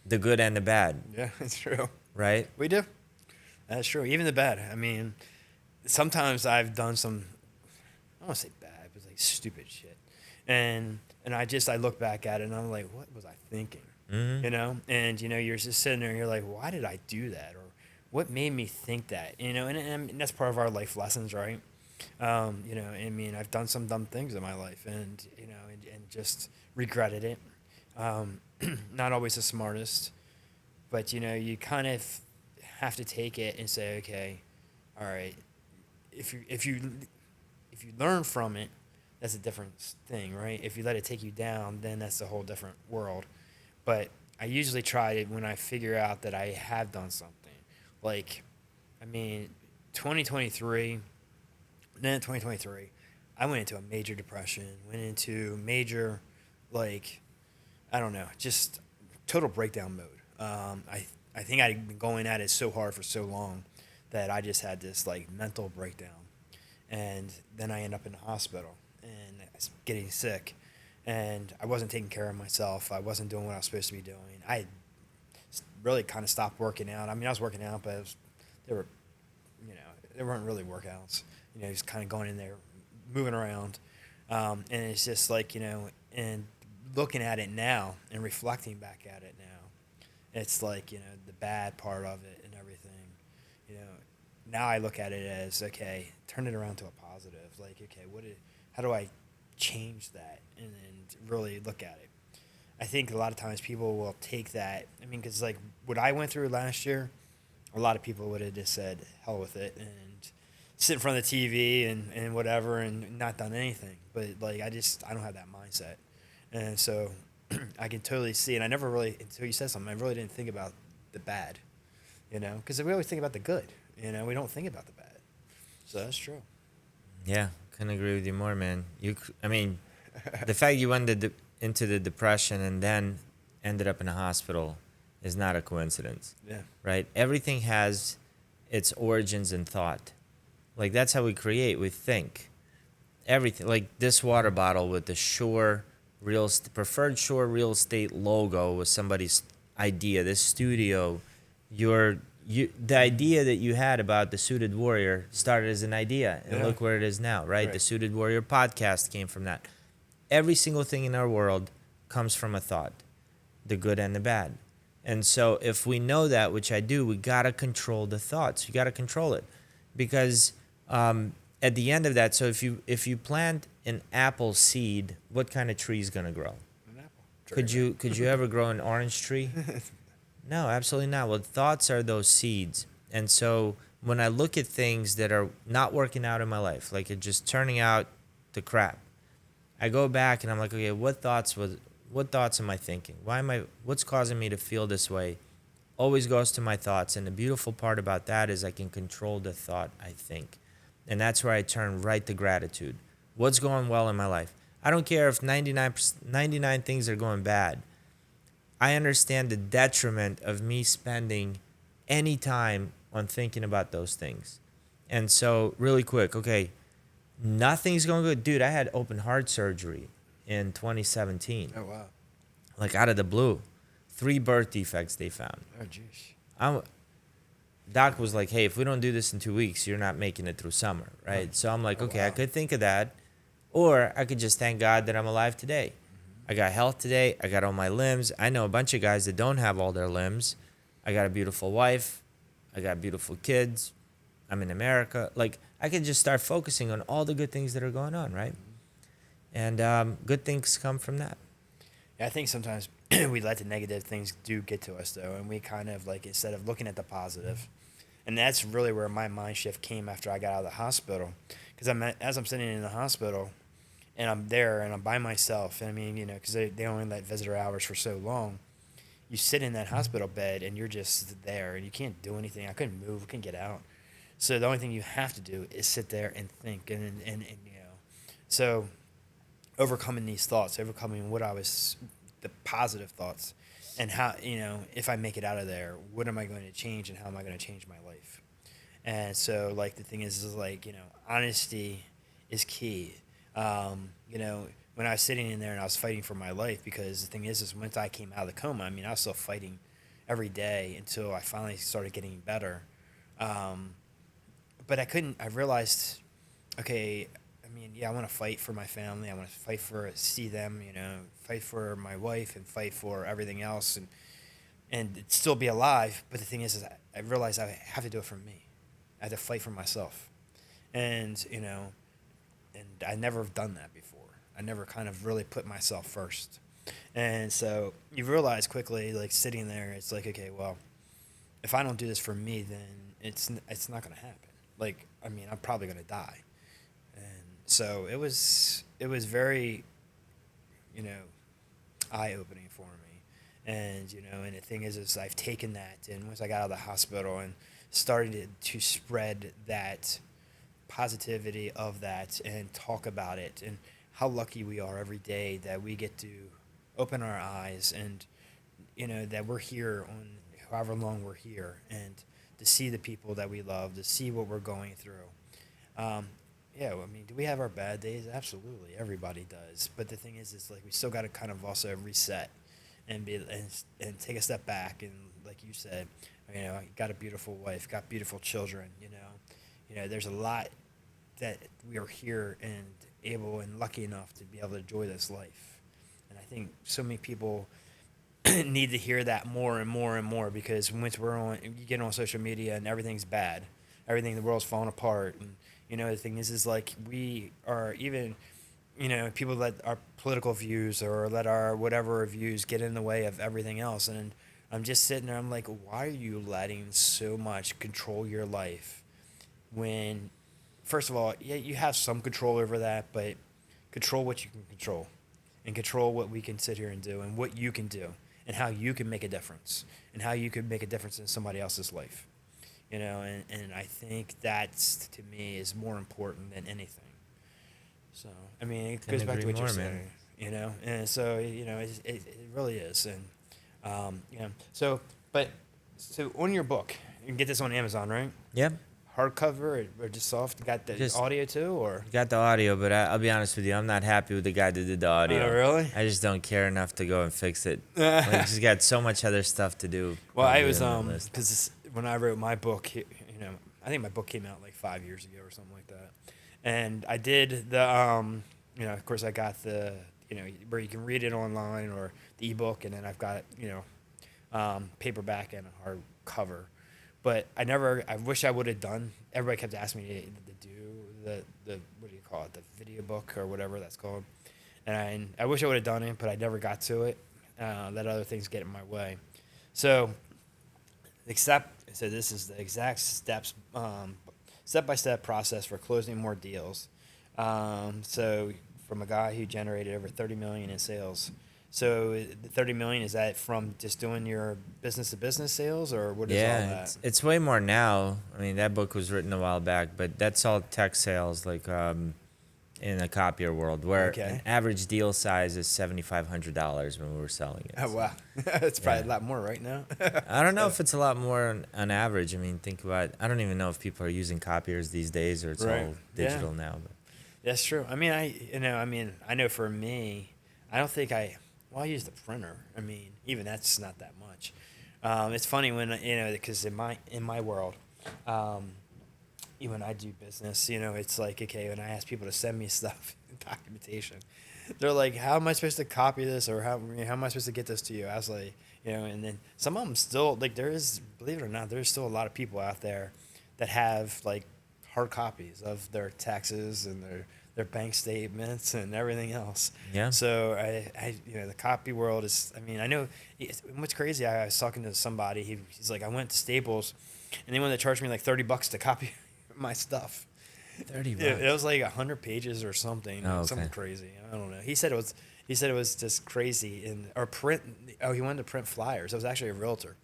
the good and the bad. Yeah, it's true. Right? We do. That's true. Even the bad. I mean, sometimes I've done some, I don't want to say bad, but like stupid shit. And I look back at it and I'm like, what was I thinking? Mm-hmm. You know? And, you know, you're just sitting there and you're like, why did I do that? Or what made me think that, and that's part of our life lessons, right? I mean, I've done some dumb things in my life, and and just regretted it. Um, Not always the smartest, but you kind of have to take it and say, okay, all right, if you learn from it, that's a different thing, right? If you let it take you down, then that's a whole different world. But I usually try it when I figure out that I have done something. Like, I mean, 2023, then 2023, I went into a major depression, went into major, like, I don't know, just total breakdown mode. I think I'd been going at it so hard for so long that I just had this like mental breakdown, and then I end up in the hospital and getting sick, and I wasn't taking care of myself. I wasn't doing what I was supposed to be doing. I really kind of stopped working out. I mean, I was working out, but they were, they weren't really workouts. Just kind of going in there, moving around, and it's just like and looking at it now and reflecting back at it now, it's like the bad part of it and everything. You know, Now I look at it as okay, turn it around to a positive. Like okay, how do I change that and then really look at it? I think a lot of times people will take that. I mean, because like what I went through last year, a lot of people would have just said hell with it and sit in front of the TV and whatever and not done anything. But like I don't have that mindset, and so I can totally see. And I never really until you said something, I really didn't think about the bad, because we always think about the good. We don't think about the bad. So that's true. Yeah, couldn't agree with you more, man. I mean, the fact you went into the depression and then ended up in a hospital is not a coincidence. Yeah. Right? Everything has its origins in thought. Like that's how we create. We think. Everything. Like this water bottle with the preferred Shore real estate logo was somebody's idea. This studio, the idea that you had about the Suited Warrior started as an idea, and look where it is now, right? The Suited Warrior podcast came from that. Every single thing in our world comes from a thought, the good and the bad. And so if we know that, which I do, we got to control the thoughts. You got to control it. Because at the end of that, so if you plant an apple seed, what kind of tree is going to grow? An apple tree. Could you ever grow an orange tree? No, absolutely not. Well, thoughts are those seeds. And so when I look at things that are not working out in my life, like it's just turning out to crap, I go back and I'm like, okay, what thoughts am I thinking? What's causing me to feel this way? Always goes to my thoughts. And the beautiful part about that is I can control the thought I think. And that's where I turn right to gratitude. What's going well in my life? I don't care if 99 things are going bad. I understand the detriment of me spending any time on thinking about those things. And so really quick, okay, nothing's going good. Dude, I had open heart surgery in 2017. Oh, wow. Like out of the blue. 3 birth defects they found. Oh, jeez. Doc was like, hey, if we don't do this in 2 weeks, you're not making it through summer, right? Oh. So I'm like, okay, Wow. I could think of that. Or I could just thank God that I'm alive today. I got health today. I got all my limbs. I know a bunch of guys that don't have all their limbs. I got a beautiful wife. I got beautiful kids. I'm in America. Like, I could just start focusing on all the good things that are going on, right? And good things come from that. Yeah, I think sometimes we let the negative things do get to us, though, and we kind of, like, instead of looking at the positive, and that's really where my mind shift came after I got out of the hospital. Because as I'm sitting in the hospital, and I'm there, and I'm by myself, and I mean, because they only let visitor hours for so long, you sit in that hospital bed, and you're just there, and you can't do anything. I couldn't move, couldn't get out. So the only thing you have to do is sit there and think, and so overcoming these thoughts, overcoming the positive thoughts, and how, if I make it out of there, what am I going to change, and how am I going to change my life? And so, like, the thing is like, honesty is key. When I was sitting in there and I was fighting for my life, because the thing is once I came out of the coma, I mean, I was still fighting every day until I finally started getting better. But I realized, okay, I mean, yeah, I want to fight for my family. I want to see them, fight for my wife and fight for everything else and still be alive. But the thing is I realized I have to do it for me. I have to fight for myself. And, and I never have done that before. I never kind of really put myself first. And so you realize quickly, like sitting there, it's like, okay, well, if I don't do this for me, then it's not going to happen. Like, I mean, I'm probably going to die. And so it was very, eye opening for me. And, and the thing is I've taken that, and once I got out of the hospital and started to spread that positivity of that and talk about it, and how lucky we are every day that we get to open our eyes, and that we're here on however long we're here, and to see the people that we love, to see what we're going through. Yeah, I mean, do we have our bad days? Absolutely, everybody does. But the thing is like we still got to kind of also reset and and take a step back, and like you said, you got a beautiful wife, got beautiful children. There's a lot that we are here and able and lucky enough to be able to enjoy this life. And I think so many people need to hear that more and more and more, because once you get on social media and everything's bad, everything in the world's falling apart, and the thing is like we are even, people let our political views or let our whatever views get in the way of everything else. And I'm just sitting there, I'm like, why are you letting so much control your life when, first of all, yeah, you have some control over that, but control what you can control, and control what we can sit here and do, and what you can do, and how you can make a difference, and how you can make a difference in somebody else's life. And I think that's, to me, is more important than anything. So, I mean, it goes back to what you're saying, and so, it really is. And, so on your book, you can get this on Amazon, right? Yep. Hardcover or just soft? Got the audio too, or? Got the audio, but I'll be honest with you, I'm not happy with the guy that did the audio. Oh, really? I just don't care enough to go and fix it. Like, just got so much other stuff to do. Well, I was because when I wrote my book, I think my book came out like 5 years ago or something like that, and I did the of course I got the where you can read it online or the ebook, and then I've got paperback and a hardcover. But I wish I would have done. Everybody kept asking me to do the what do you call it, the video book or whatever that's called, and I wish I would have done it, but I never got to it. Let other things get in my way. So this is the exact steps, step-by-step process for closing more deals. So from a guy who generated over $30 million in sales. So the $30 million, is that from just doing your business-to-business sales, or what is all that? Yeah, it's way more now. I mean, that book was written a while back, but that's all tech sales, like in the copier world, where an average deal size is $7,500 when we were selling it. Oh, wow. It's probably a lot more right now. I don't know if it's a lot more on average. I mean, think about it. I don't even know if people are using copiers these days, or it's all digital now. But that's true. I mean, I know for me, I don't think I use the printer. I mean, even that's not that much. It's funny when, because in my world, when I do business, it's like, okay, when I ask people to send me stuff, documentation, they're like, how am I supposed to copy this, or how am I supposed to get this to you? I was like, and then some of them still, like, believe it or not, there's still a lot of people out there that have like hard copies of their taxes and their bank statements and everything else. Yeah. So I the copy world is, I mean, I know what's crazy. I was talking to somebody. He's like, I went to Staples, and they wanted to charge me like $30 to copy my stuff. $30. It was like 100 pages or something. Oh, okay. Something crazy. I don't know. He said it was just crazy or print. Oh, he wanted to print flyers. I was actually a realtor.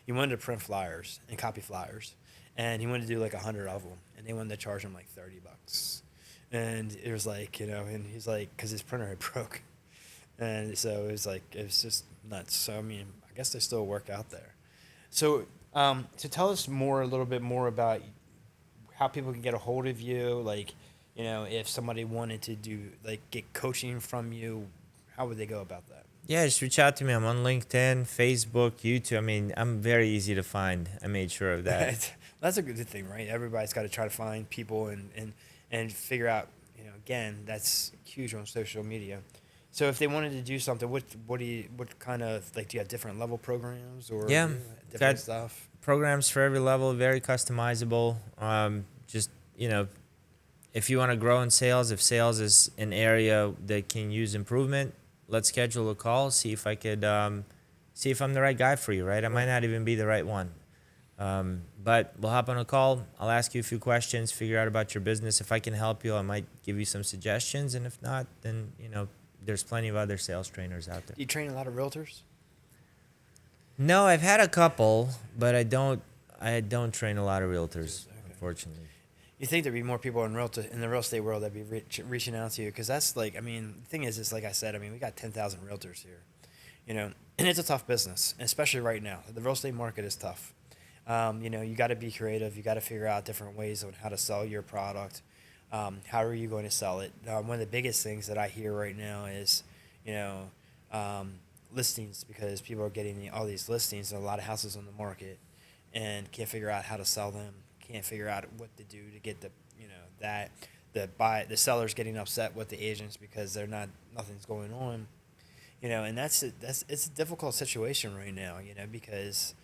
He wanted to print flyers and copy flyers, and he wanted to do like 100 of them, and they wanted to charge him like $30. And it was like, and he's like, because his printer had broke. And so it was just nuts. So, I mean, I guess there's still a work out there. So, to tell us a little bit more about how people can get a hold of you, like, if somebody wanted to get coaching from you, how would they go about that? Yeah, just reach out to me. I'm on LinkedIn, Facebook, YouTube. I mean, I'm very easy to find. I made sure of that. That's a good thing, right? Everybody's got to try to find people and figure out, again, that's huge on social media. So if they wanted to do something, what kind of, like, do you have different level programs or Yeah, different got stuff? programs for every level, very customizable. Just, if you want to grow in sales, if sales is an area that can use improvement, let's schedule a call, see if I could, see if I'm the right guy for you, right? I might Right. not even be the right one. But we'll hop on a call. I'll ask you a few questions, figure out about your business. If I can help you, I might give you some suggestions. And if not, then, there's plenty of other sales trainers out there. Do you train a lot of realtors? No, I've had a couple, but I don't train a lot of realtors, Okay. unfortunately. You think there'd be more people in the real estate world that'd be reaching out to you? Because that's like, I mean, the thing is, like I said, I mean, we got 10,000 realtors here, and it's a tough business, especially right now. The real estate market is tough. You got to be creative. You got to figure out different ways on how to sell your product. How are you going to sell it? One of the biggest things that I hear right now is, you know, listings, because people are getting all these listings and a lot of houses on the market and can't figure out how to sell them. Can't figure out what to do to get the sellers getting upset with the agents because nothing's going on. And it's a difficult situation right now, because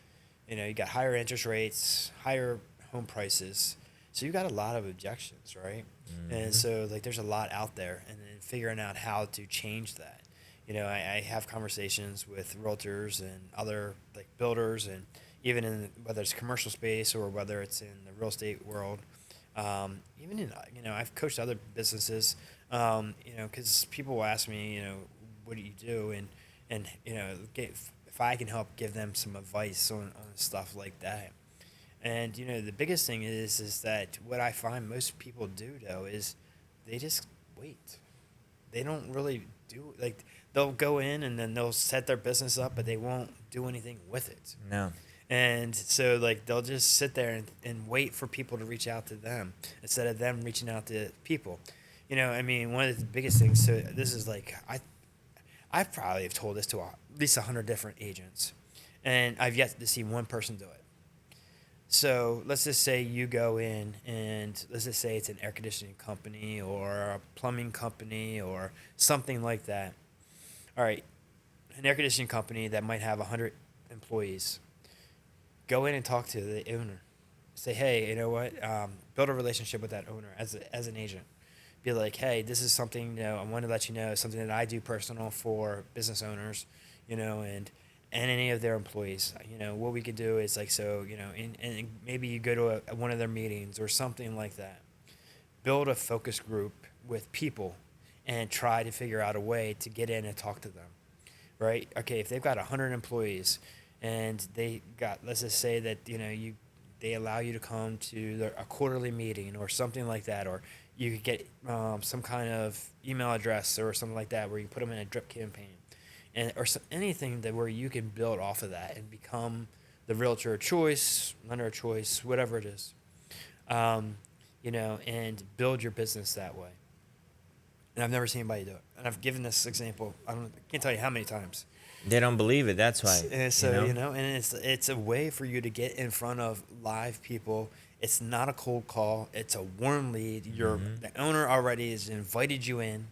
you got higher interest rates, higher home prices, so you got a lot of objections, right? And so, like, there's a lot out there, and then figuring out how to change that. I have conversations with realtors and other, like, builders, and even in, whether it's commercial space or whether it's in the real estate world. Even in, I've coached other businesses, because people will ask me, what do you do? And if I can help give them some advice on stuff like that. And, the biggest thing is that what I find most people do, though, is they just wait. They don't really do, like, they'll go in and then they'll set their business up, but they won't do anything with it. No. And so, like, they'll just sit there and wait for people to reach out to them instead of them reaching out to people. I mean, one of the biggest things, so this is like, I probably have told this to at least 100 different agents, and I've yet to see one person do it. So let's just say you go in, and let's just say it's an air conditioning company or a plumbing company or something like that. All right, an air conditioning company that might have 100 employees. Go in and talk to the owner. Say, hey, you know what? Build a relationship with that owner as an agent. Be like, hey, this is something, I want to let you know, something that I do personal for business owners, and any of their employees. What we could do is, like, so, and maybe you go to one of their meetings or something like that. Build a focus group with people and try to figure out a way to get in and talk to them, right? Okay, if they've got 100 employees and they got, let's just say that, they allow you to come to a quarterly meeting or something like that, or you could get some kind of email address or something like that where you put them in a drip campaign, or anything that where you can build off of that and become the realtor of choice, lender of choice, whatever it is, and build your business that way. And I've never seen anybody do it. And I've given this example, I can't tell you how many times. They don't believe it. That's why. And so, and it's a way for you to get in front of live people. It's not a cold call. It's a warm lead. The owner already has invited you in,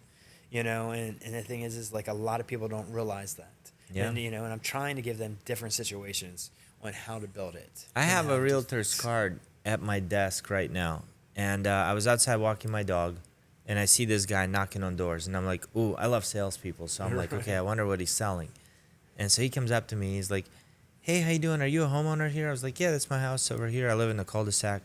and the thing is like, a lot of people don't realize that. Yeah. And, and I'm trying to give them different situations on how to build it. I have a realtor's card at my desk right now. And I was outside walking my dog, and I see this guy knocking on doors. And I'm like, ooh, I love salespeople. So I'm like, okay, I wonder what he's selling. And so he comes up to me. He's like, hey, how you doing? Are you a homeowner here? I was like, yeah, that's my house over here. I live in the cul-de-sac.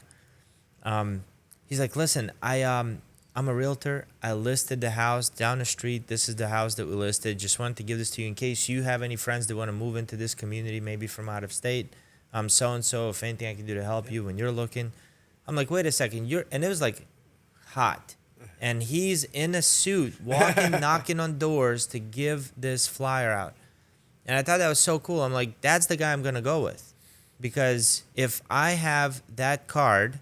He's like, listen, I'm a realtor. I listed the house down the street. This is the house that we listed. Just wanted to give this to you in case you have any friends that want to move into this community, maybe from out of state. I'm so-and-so. If anything I can do to help you when you're looking. I'm like, wait a second. And it was like hot. And he's in a suit, walking, knocking on doors to give this flyer out. And I thought that was so cool. I'm like, that's the guy I'm going to go with. Because if I have that card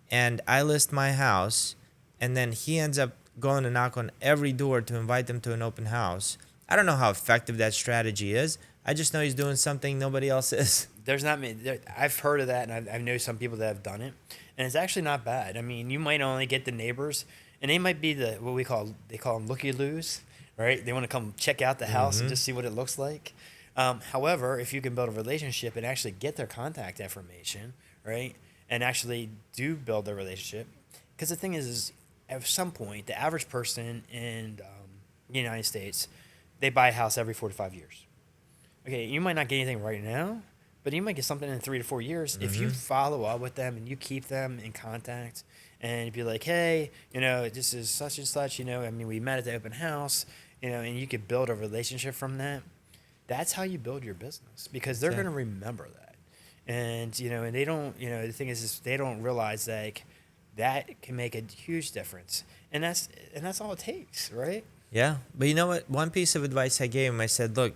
and I list my house and then he ends up going to knock on every door to invite them to an open house, I don't know how effective that strategy is. I just know he's doing something nobody else is. There's not many. I've heard of that, and I know some people that have done it. And it's actually not bad. I mean, you might only get the neighbors, and they might be they call them looky-loos. right? They want to come check out the house and just see what it looks like. However, if you can build a relationship and actually get their contact information, right, and actually do build their relationship, because the thing is at some point, the average person in the United States, they buy a house every 4 to 5 years. Okay, you might not get anything right now, but you might get something in 3 to 4 years if you follow up with them and you keep them in contact and be like, hey, this is such and such, I mean, we met at the open house, and you could build a relationship from that. That's how you build your business, because they're going to remember that. And, and they don't, the thing is they don't realize that can make a huge difference. And that's all it takes, right? Yeah. But you know what? One piece of advice I gave him, I said, look,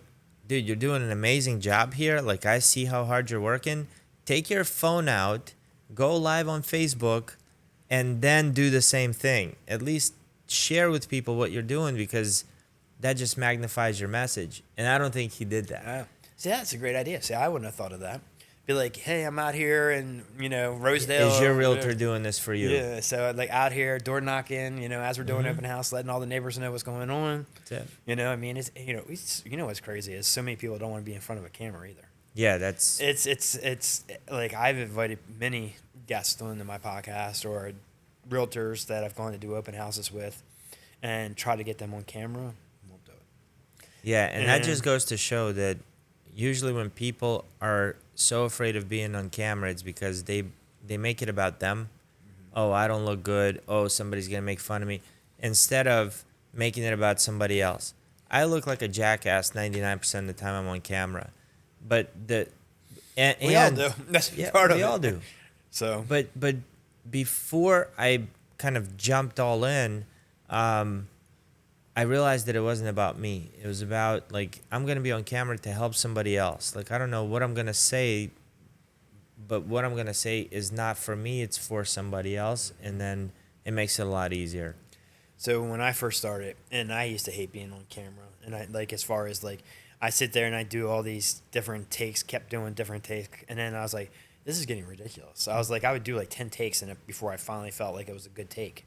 dude, you're doing an amazing job here. Like, I see how hard you're working. Take your phone out, go live on Facebook, and then do the same thing. At least share with people what you're doing, because that just magnifies your message. And I don't think he did that. See, that's a great idea. See, I wouldn't have thought of that. Be like, hey, I'm out here in, Rosedale. Is your realtor doing this for you? Yeah, so like out here door knocking, as we're doing open house, letting all the neighbors know what's going on. That's it. I mean, it's what's crazy is so many people don't want to be in front of a camera either. Yeah, that's it's like I've invited many guests onto my podcast or realtors that I've gone to do open houses with, and try to get them on camera. Won't do it. Yeah, and that just goes to show that usually when people are so afraid of being on camera, it's because they make it about them. Oh, I don't look good. Oh, somebody's going to make fun of me. Instead of making it about somebody else. I look like a jackass 99% of the time I'm on camera. But we all do. That's part of it. We all do. So, but before I kind of jumped all in, I realized that it wasn't about me. It was about, like, I'm going to be on camera to help somebody else. Like, I don't know what I'm going to say, but what I'm going to say is not for me. It's for somebody else. And then it makes it a lot easier. So when I first started, and I used to hate being on camera, and I, like, as far as, like, I sit there and I do all these different takes, kept doing different takes, and then I was like, this is getting ridiculous. So I was like, I would do like 10 takes in it before I finally felt like it was a good take.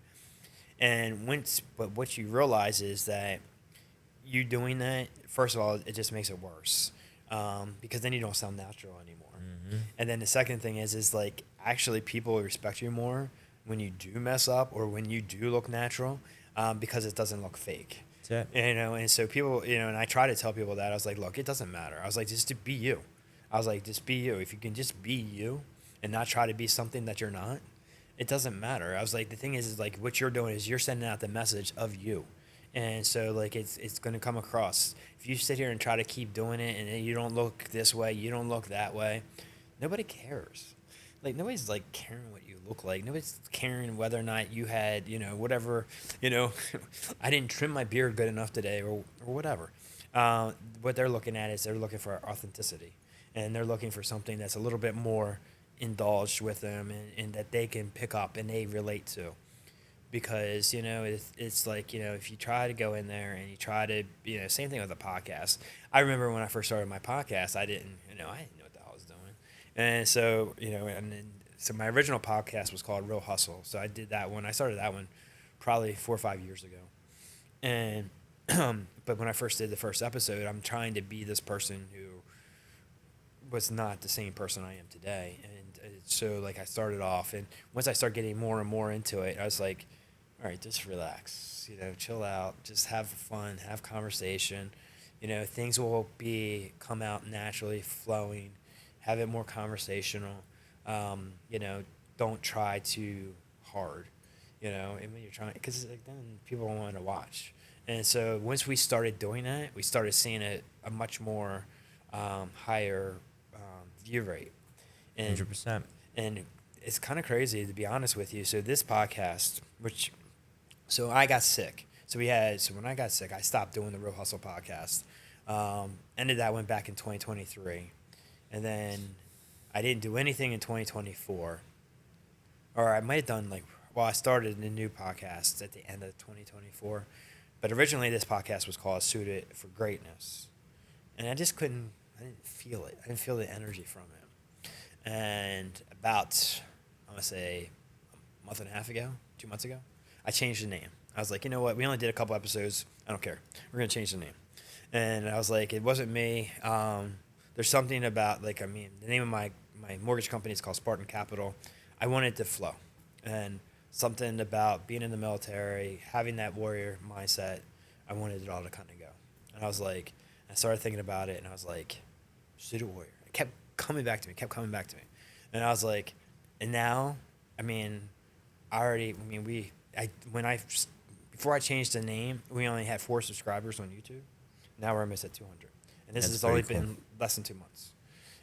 And but what you realize is that you doing that, first of all, it just makes it worse, because then you don't sound natural anymore. And then the second thing is like, actually people respect you more when you do mess up or when you do look natural, because it doesn't look fake. That's it. And so people, and I try to tell people that. I was like, look, it doesn't matter. I was like, just to be you. I was like, just be you. If you can just be you and not try to be something that you're not, it doesn't matter. I was like, the thing is like what you're doing is you're sending out the message of you. And so like it's going to come across. If you sit here and try to keep doing it and you don't look this way, you don't look that way, nobody cares. Like nobody's like caring what you look like. Nobody's caring whether or not you had, whatever, I didn't trim my beard good enough today or whatever. What they're looking at is they're looking for authenticity, and they're looking for something that's a little bit more indulged with them and that they can pick up and they relate to. Because, it's like, if you try to go in there and you try to, same thing with a podcast. I remember when I first started my podcast, I didn't know what the hell I was doing. And so, so my original podcast was called Real Hustle. So I did that one. I started that one probably 4 or 5 years ago. And, but when I first did the first episode, I'm trying to be this person who was not the same person I am today. And so like I started off, and once I started getting more and more into it, I was like, all right, just relax, chill out, just have fun, have conversation, things will come out naturally flowing, have it more conversational, don't try too hard, and when you're trying, because like, then people want to watch. And so once we started doing that, we started seeing a much more higher view rate. And, 100%. And it's kind of crazy, to be honest with you. So this podcast, so I got sick. So when I got sick, I stopped doing the Real Hustle podcast. Ended that one back in 2023. And then I didn't do anything in 2024. Or I might have done I started a new podcast at the end of 2024. But originally this podcast was called Suited for Greatness. And I just I didn't feel it. I didn't feel the energy from it. And about, I'm going to say, a month and a half ago, 2 months ago, I changed the name. I was like, you know what? We only did a couple episodes. I don't care. We're gonna change the name. And I was like, it wasn't me. There's something about like, I mean, the name of my mortgage company is called Spartan Capital. I wanted it to flow, and something about being in the military, having that warrior mindset. I wanted it all to kind of go. And I was like, I started thinking about it, and I was like, Student Warrior. It kept coming back to me. And I was like, and now, I mean, before I changed the name, we only had 4 subscribers on YouTube. Now we're almost at 200. And this has only been less than 2 months.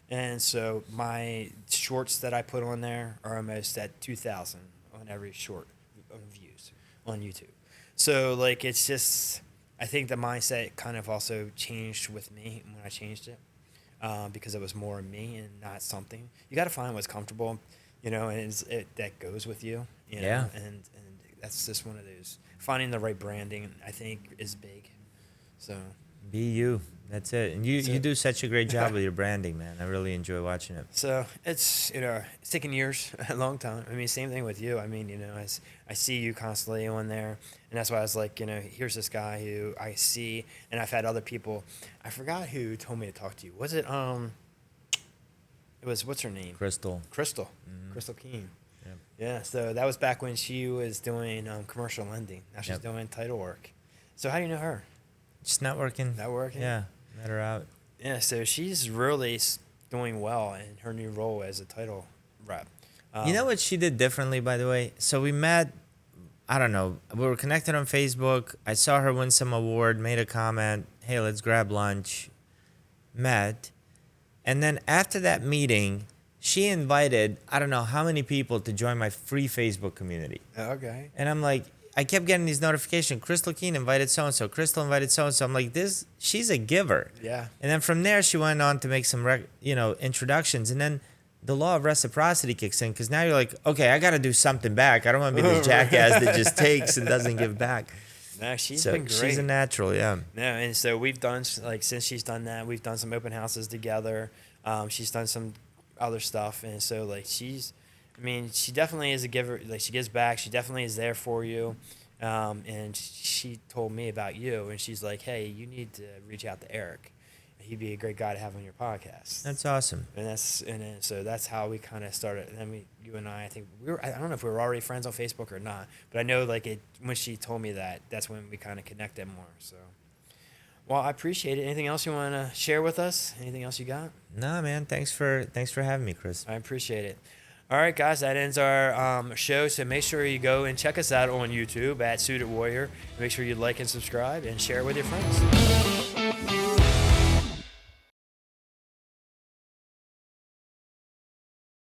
And so my shorts that I put on there are almost at 2,000 on every short views on YouTube. So like, it's just, I think the mindset kind of also changed with me when I changed it, because it was more me and not something. You got to find what's comfortable, you know, and that goes with you, you know, Yeah. and that's just one of those, finding the right branding, I think, is big. So Be you. That's it. And you do such a great job with your branding, man. I really enjoy watching it. So it's, you know, it's taken years, a long time. I mean, same thing with you. I mean, you know, I see you constantly on there, and that's why I was like, you know, here's this guy who I see, and I've had other people. I forgot who told me to talk to you. Was it it was, what's her name? Crystal. Mm-hmm. Crystal Keene. Yep. Yeah. So that was back when she was doing commercial lending. Now she's doing title work. So how do you know her? Just networking. Yeah. Met her out. Yeah, so she's really doing well in her new role as a title rep. You know what she did differently, by the way? So we met, I don't know, we were connected on Facebook. I saw her win some award, made a comment, hey, let's grab lunch, met. And then after that meeting, she invited, I don't know how many people to join my free Facebook community. Okay. And I'm like, I kept getting these notifications. Crystal Keene invited so-and-so. Crystal invited so-and-so. I'm like, she's a giver. Yeah. And then from there, she went on to make some, introductions. And then the law of reciprocity kicks in, because now you're like, okay, I got to do something back. I don't want to be this jackass that just takes and doesn't give back. No, she's been great. She's a natural, yeah. No, and so we've done, like, since she's done that, we've done some open houses together. She's done some other stuff. And so, like, she definitely is a giver. Like, she gives back. She definitely is there for you. And she told me about you, and she's like, hey, you need to reach out to Eric. He'd be a great guy to have on your podcast. That's awesome. So that's how we kind of started. And then you and I think I don't know if we were already friends on Facebook or not, but I know when she told me that, that's when we kind of connected more. So, well, I appreciate it. Anything else you want to share with us? Anything else you got? No, man. Thanks for having me, Chris. I appreciate it. All right, guys, that ends our show. So make sure you go and check us out on YouTube at Suited Warrior. Make sure you like and subscribe and share it with your friends.